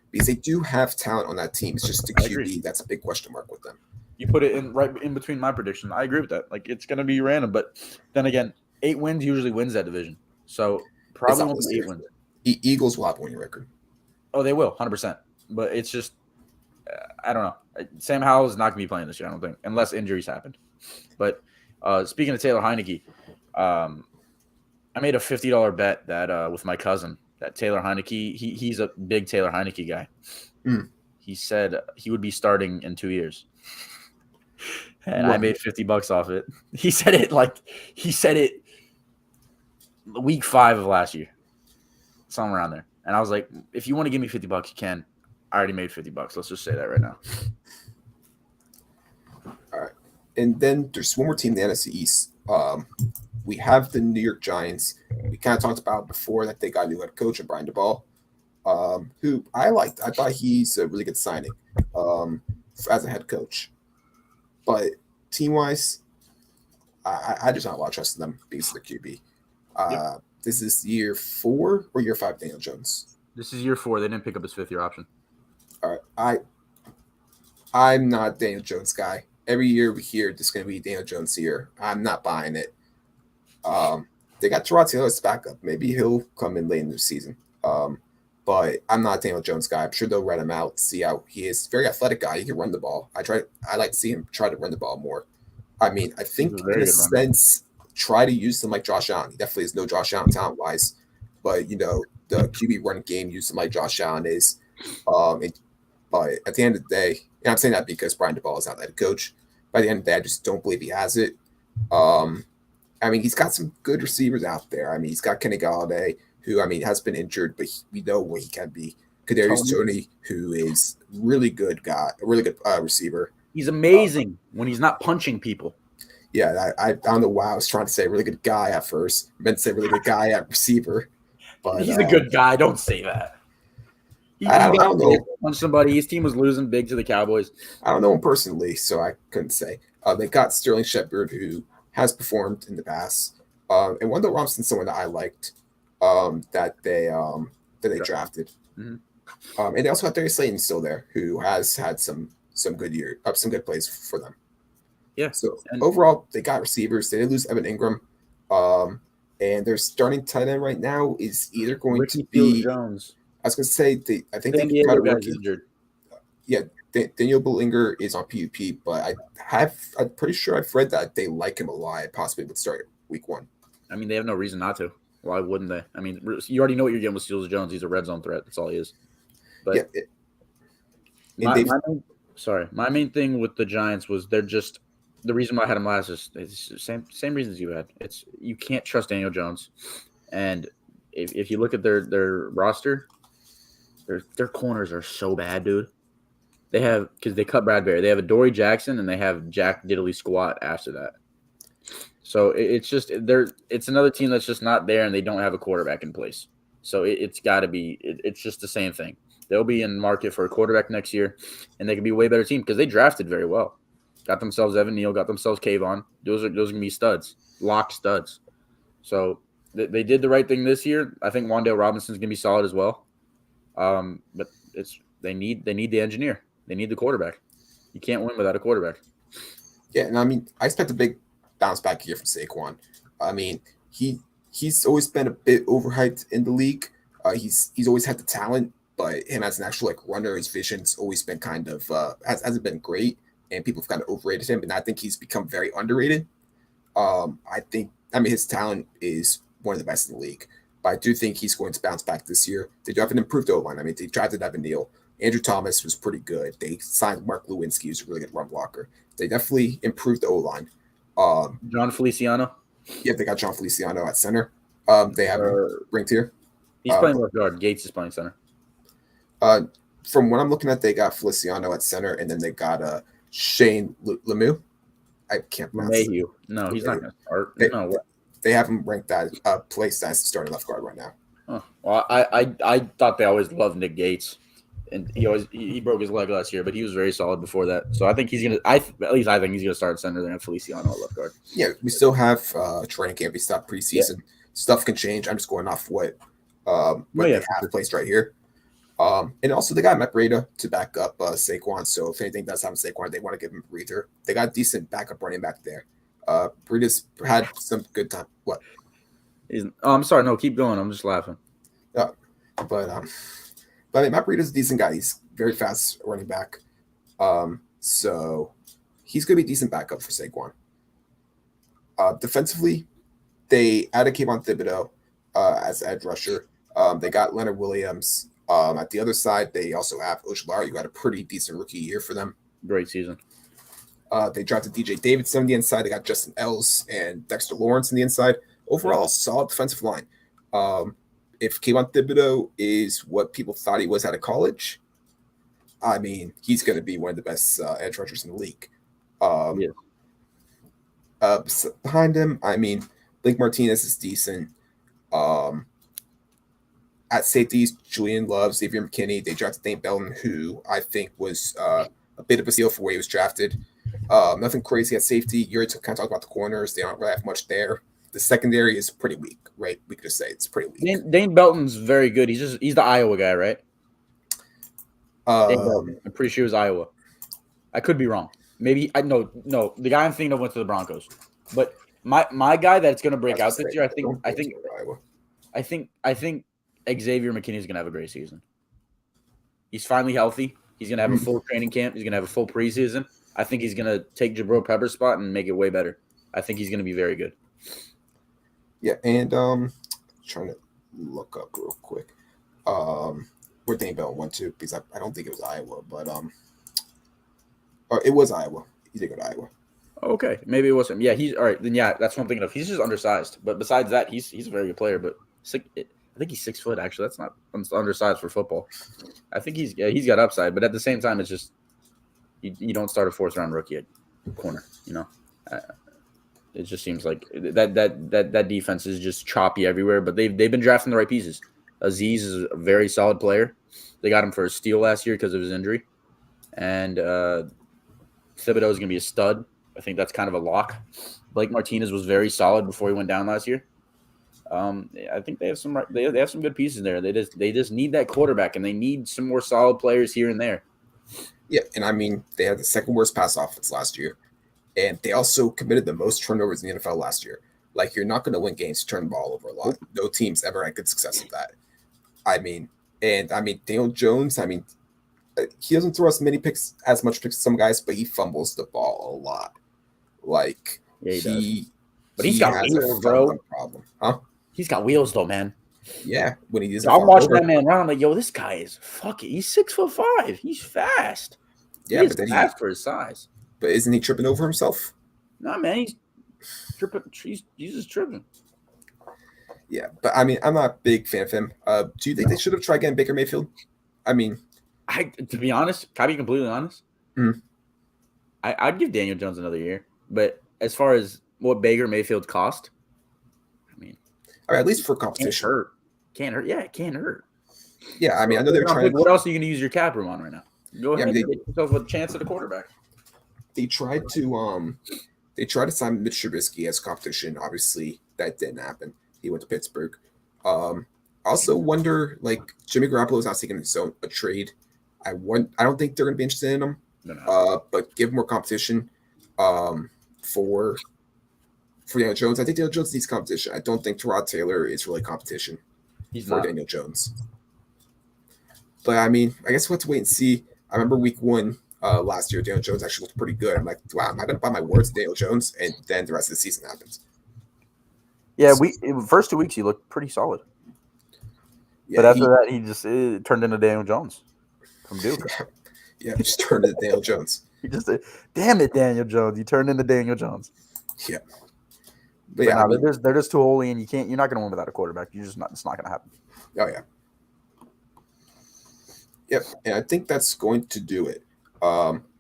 because they do have talent on that team. It's just the QB that's a big question mark with them. You put it right in between my prediction. I agree with that. It's going to be random. But then again, 8 wins usually wins that division. So probably won't be 8 wins. Eagles will have a winning record. Oh, they will, 100%. But it's just, I don't know. Sam Howell is not going to be playing this year, I don't think, unless injuries happen. But speaking of Taylor Heineke, I made a $50 bet that with my cousin that Taylor Heineke, he's a big Taylor Heineke guy. He said he would be starting in 2 years. And I made $50 off it. He said it week 5 of last year. Somewhere around there. And I was like, if you want to give me $50, you can. I already made $50. Let's just say that right now. All right. And then there's one more team in the NFC East. We have the New York Giants. We kind of talked about before that they got a new head coach, Brian Daboll, who I liked. I thought he's a really good signing as a head coach. But team-wise, I just not a lot of trust in them because of the QB. This is year 4 or year 5, Daniel Jones? This is year 4. They didn't pick up his 5th-year option. All right. I'm not a Daniel Jones guy. Every year we hear this is going to be Daniel Jones year. I'm not buying it. They got Tyrod Taylor as backup. Maybe he'll come in late in the season. But I'm not a Daniel Jones guy. I'm sure they'll run him out, see how he is. Very athletic guy. He can run the ball. I like to see him try to run the ball more. I mean, I think in a sense, try to use him like Josh Allen. He definitely is no Josh Allen talent-wise. But, the QB run game used him like Josh Allen is. But at the end of the day, and I'm saying that because Brian Daboll is not that coach. By the end of the day, I just don't believe he has it. I mean, he's got some good receivers out there. I mean, he's got Kenny Galladay, who, has been injured, but we know what he can be. Kadarius Toney, who is really good guy, a really good receiver. He's amazing when he's not punching people. Yeah, I don't know why I was trying to say really good guy at first. I meant to say really good guy at receiver. But he's a good guy. Don't say that. I don't know. Punch somebody. His team was losing big to the Cowboys. I don't know him personally, so I couldn't say. They got Sterling Shepard, who has performed in the past. And Wendell Robinson's someone that I liked. that they drafted. Mhm. And they also have Darius Slayton still there, who has had some some good plays for them. Yeah, So and overall, they got receivers. They did lose Evan Ingram, um, and their starting tight end right now is either going to Ricky Seals be. Jones, I was going to say I think they San got Diego a guy's rookie. injured. Yeah, Daniel Bellinger is on PUP, but I'm pretty sure I've read that they like him a lot. Possibly would start week 1. I mean, they have no reason not to. Why wouldn't they? I mean, you already know what you're getting with Seals Jones. He's a red zone threat. That's all he is. Yeah, But and my they've my main thing with the Giants was they're just the reason why I had him last is it's the same reasons you had. It's you can't trust Daniel Jones, and if you look at their roster, their corners are so bad, dude. They have because they cut Bradbury. They have a Dory Jackson and they have Jack Diddley Squat after that. So it's just it's another team that's just not there and they don't have a quarterback in place. So it's got to be it's just the same thing. They'll be in market for a quarterback next year, and they can be a way better team because they drafted very well. Got themselves Evan Neal, got themselves Kayvon. Those are gonna be studs, lock studs. So they did the right thing this year. I think Wandale Robinson's gonna be solid as well. But they need the engineer. They need the quarterback. You can't win without a quarterback. Yeah, and I mean, I expect a big bounce back here from Saquon. I mean, he's always been a bit overhyped in the league. He's always had the talent, but him as an actual like runner, his vision's always been kind of hasn't been great, and people have kind of overrated him. And I think he's become very underrated. I mean his talent is one of the best in the league, but I do think he's going to bounce back this year. They do have an improved O line. I mean, they drafted Evan Neal. Andrew Thomas was pretty good. They signed Mark Lewinsky, who's a really good run blocker. They definitely improved the O line. Um, John Feliciano, yeah, they got John Feliciano at center. They have him uh, ranked here. he's Uh, playing but left guard. Gates is playing center. uh, from what I'm looking at, they got Feliciano at center, and then they got Shane Lemieux. I can't pronounce it. LeMahieu. No, he's not LeMahieu. going to start. They, No. they have him ranked at place as starting left guard right now. Huh. Well, I thought they always loved Nick Gates, and he broke his leg last year, but he was very solid before that. So I think he's gonna. At least I think he's gonna start center than Feliciano at left guard. Yeah, we still have training camp. We stopped Yeah. preseason. Stuff can change. I'm just going off what Oh, yeah. they have placed right here. And also they got Matt Breida to back up Saquon. So if anything does happen to Saquon, they want to give him a breather. They got a decent backup running back there. Breida's had some good time. What? I'm sorry. No, keep going. I'm just laughing. But I mean, Matt Breida's a decent guy. He's very fast running back. So he's gonna be a decent backup for Saquon. Defensively, they added Kayvon Thibodeau as edge rusher. They got Leonard Williams. At the other side, they also have Ojulari, who got a pretty decent rookie year for them. Great season. They drafted DJ Davidson on the inside. They got Justin Ells and Dexter Lawrence on the inside. Overall, solid defensive line. If Kayvon Thibodeau is what people thought he was out of college, I mean, he's going to be one of the best edge rushers in the league. Yeah. Behind him, I mean, Blake Martinez is decent. At safeties, Julian Love, Xavier McKinney. They drafted Dane Belton, who I think was a bit of a steal for where he was drafted. Nothing crazy at safety. You already kind of talked about the corners. They don't really have much there. The secondary is pretty weak, right? We could just say it's pretty weak. Dane Belton's very good. He's the Iowa guy, right? Dane Belton. I'm pretty sure he was Iowa. I could be wrong. Maybe I no. The guy I'm thinking of went to the Broncos. But my guy that's going to break out this year, I think Xavier McKinney is going to have a great season. He's finally healthy. He's going to have a full training camp. He's going to have a full preseason. I think he's going to take Jabril Pepper's spot and make it way better. I think he's going to be very good. Yeah, and trying to look up real quick where Dane Belton went to, because I don't think it was Iowa, but it was Iowa. He did go to Iowa. Okay, maybe it wasn't. Yeah, he's all right. Then yeah, that's what I'm thinking of. He's just undersized, but besides that, he's a very good player. But I think he's 6 foot. Actually, that's not undersized for football. I think he's got upside, but at the same time, it's just you don't start a 4th-round rookie at corner. You know, it just seems like that defense is just choppy everywhere. But they've been drafting the right pieces. Aziz is a very solid player. They got him for a steal last year because of his injury, and Thibodeau is going to be a stud. I think that's kind of a lock. Blake Martinez was very solid before he went down last year. I think they have some they have some good pieces there. They just need that quarterback, and they need some more solid players here and there. Yeah, and I mean they had the second worst pass offense last year, and they also committed the most turnovers in the NFL last year. Like you're not going to win games to turn the ball over a lot. No team's ever had good success with that. I mean, Daniel Jones. I mean, he doesn't throw as many picks as some guys, but he fumbles the ball a lot. Like Yeah, he does. But he he's got has wheels, a bro. fumbling problem, huh? He's got wheels, though, man. Yeah, when he doesn't I'm fall watching over. that man run. I'm like, yo, this guy is fucking. He's 6'5". He's fast. Yeah, He but is then fast for his size. but isn't he tripping over himself? Nah, man, he's tripping. He's just tripping. Yeah, but I mean, I'm not a big fan of him. Do you think they should have tried getting Baker Mayfield? I mean, To be honest, can I be completely honest? Mhm. I'd give Daniel Jones another year. But as far as what Baker Mayfield cost, I mean, at least for can't competition. hurt. Can't hurt. Yeah, it can't hurt. Yeah, I mean, I know they were trying. What else are you going to use your cap room on right now? Go ahead I mean, and get yourself a chance at a quarterback. They tried to sign Mitch Trubisky as competition. Obviously, that didn't happen. He went to Pittsburgh. I also wonder, like Jimmy Garoppolo is not seeking a trade. I don't think they're going to be interested in him. No. But give more competition. For Daniel Jones, I think Daniel Jones needs competition. I don't think Tyrod Taylor is really competition for Daniel Jones. But I mean, I guess we'll have to wait and see. I remember week 1 last year, Daniel Jones actually looked pretty good. I'm like, wow, am I going to buy my words, Daniel Jones? And then the rest of the season happens. Yeah, first 2 weeks he looked pretty solid. Yeah, but after that, he just turned into Daniel Jones from Duke. Yeah, he just turned into Daniel Jones. He just said, damn it, Daniel Jones. You turned into Daniel Jones. Yeah. But yeah, I mean, they're just too holy, and you're not going to win without a quarterback. It's not going to happen. Oh, yeah. Yep, and I think that's going to do it.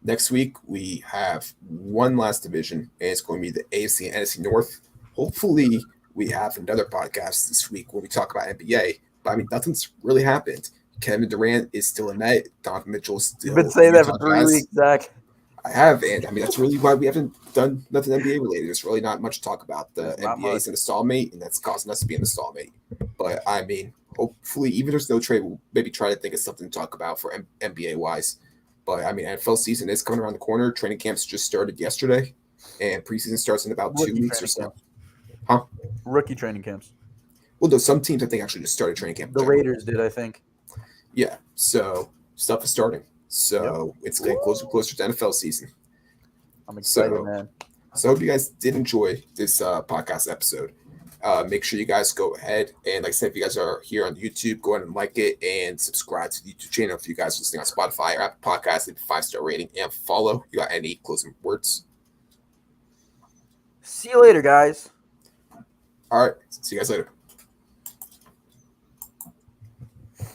Next week, we have one last division, and it's going to be the AFC and NFC North. Hopefully, we have another podcast this week where we talk about NBA. But, I mean, nothing's really happened. Kevin Durant is still in Met. Donovan Mitchell's still. You've been saying that for 3 weeks, Zach. I have, and I mean that's really why we haven't done nothing NBA related. There's really not much to talk about. The NBA's in a stalemate, and that's causing us to be in a stalemate. But I mean, hopefully, even if there's no trade, we'll maybe try to think of something to talk about for NBA wise. But I mean, NFL season is coming around the corner. Training camps just started yesterday, and preseason starts in about 2 weeks or so. Huh? Rookie training camps. Well, though some teams I think actually just started training camp. The Raiders did, I think. Yeah, so stuff is starting. So it's getting closer and closer to NFL season. I'm excited, man. So I hope you guys did enjoy this podcast episode. Make sure you guys go ahead and, like I said, if you guys are here on YouTube, go ahead and like it and subscribe to the YouTube channel. If you guys are listening on Spotify or Apple Podcasts, leave a 5-star rating and follow. You got any closing words? See you later, guys. All right. See you guys later.